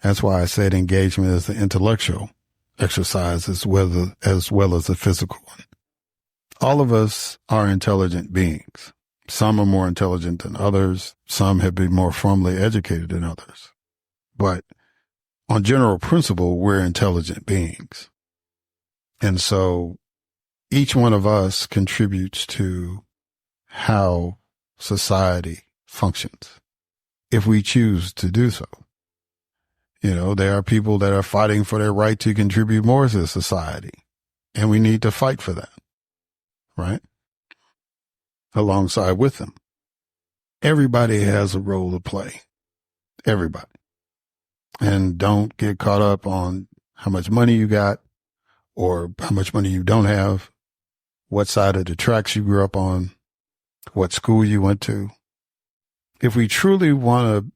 That's why I said engagement is the intellectual exercise as well as the physical one. All of us are intelligent beings. Some are more intelligent than others. Some have been more formally educated than others. But on general principle, we're intelligent beings. And so each one of us contributes to how society functions if we choose to do so. You know, there are people that are fighting for their right to contribute more to society, and we need to fight for that, right? Alongside with them. Everybody has a role to play. Everybody. And don't get caught up on how much money you got or how much money you don't have, what side of the tracks you grew up on, what school you went to. If we truly want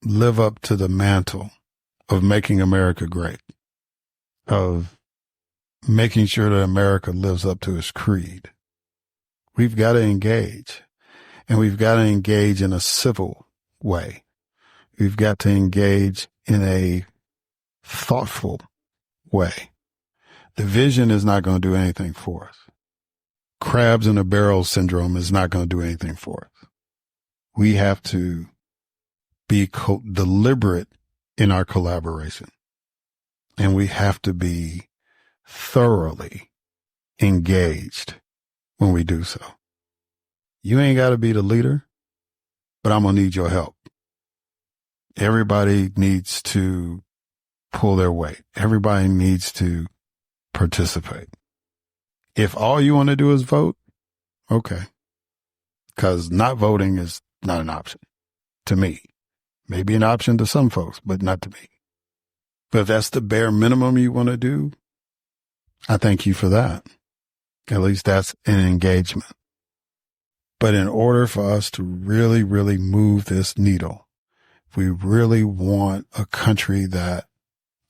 to live up to the mantle of making America great, of making sure that America lives up to its creed, we've got to engage. And we've got to engage in a civil way. We've got to engage in a thoughtful way. Division is not going to do anything for us. Crabs in a barrel syndrome is not going to do anything for us. We have to be deliberate in our collaboration. And we have to be thoroughly engaged when we do so. You ain't got to be the leader, but I'm going to need your help. Everybody needs to pull their weight. Everybody needs to participate. If all you want to do is vote, okay. Because not voting is not an option to me. Maybe an option to some folks, but not to me. But if that's the bare minimum you want to do, I thank you for that. At least that's an engagement. But in order for us to really, really move this needle, if we really want a country that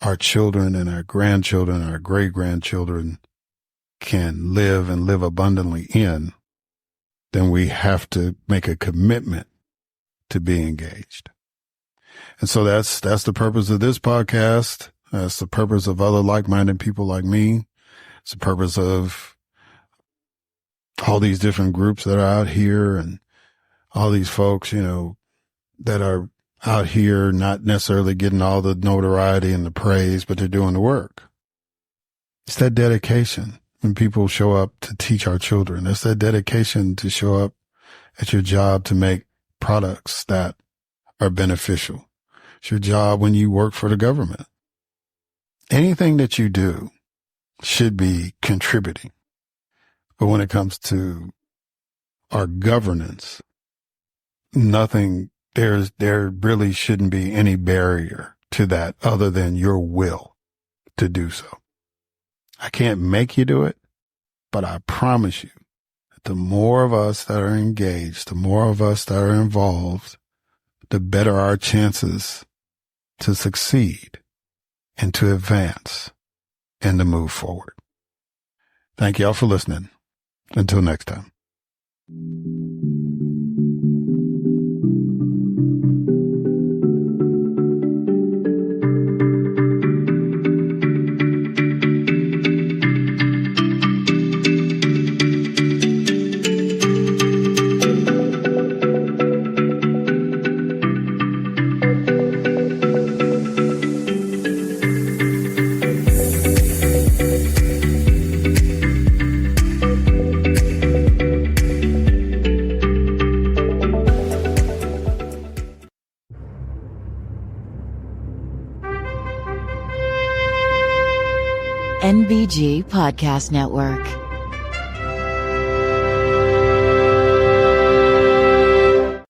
our children and our grandchildren and our great-grandchildren can live and live abundantly in, then we have to make a commitment to be engaged. And so that's the purpose of this podcast. That's the purpose of other like-minded people like me. It's the purpose of all these different groups that are out here and all these folks, you know, that are out here not necessarily getting all the notoriety and the praise, but they're doing the work. It's that dedication when people show up to teach our children. It's that dedication to show up at your job to make products that are beneficial. It's your job when you work for the government. Anything that you do should be contributing. But when it comes to our governance, there really shouldn't be any barrier to that other than your will to do so. I can't make you do it, but I promise you that the more of us that are engaged, the more of us that are involved, the better our chances to succeed and to advance and to move forward. Thank y'all for listening. Until next time. NBG Podcast Network.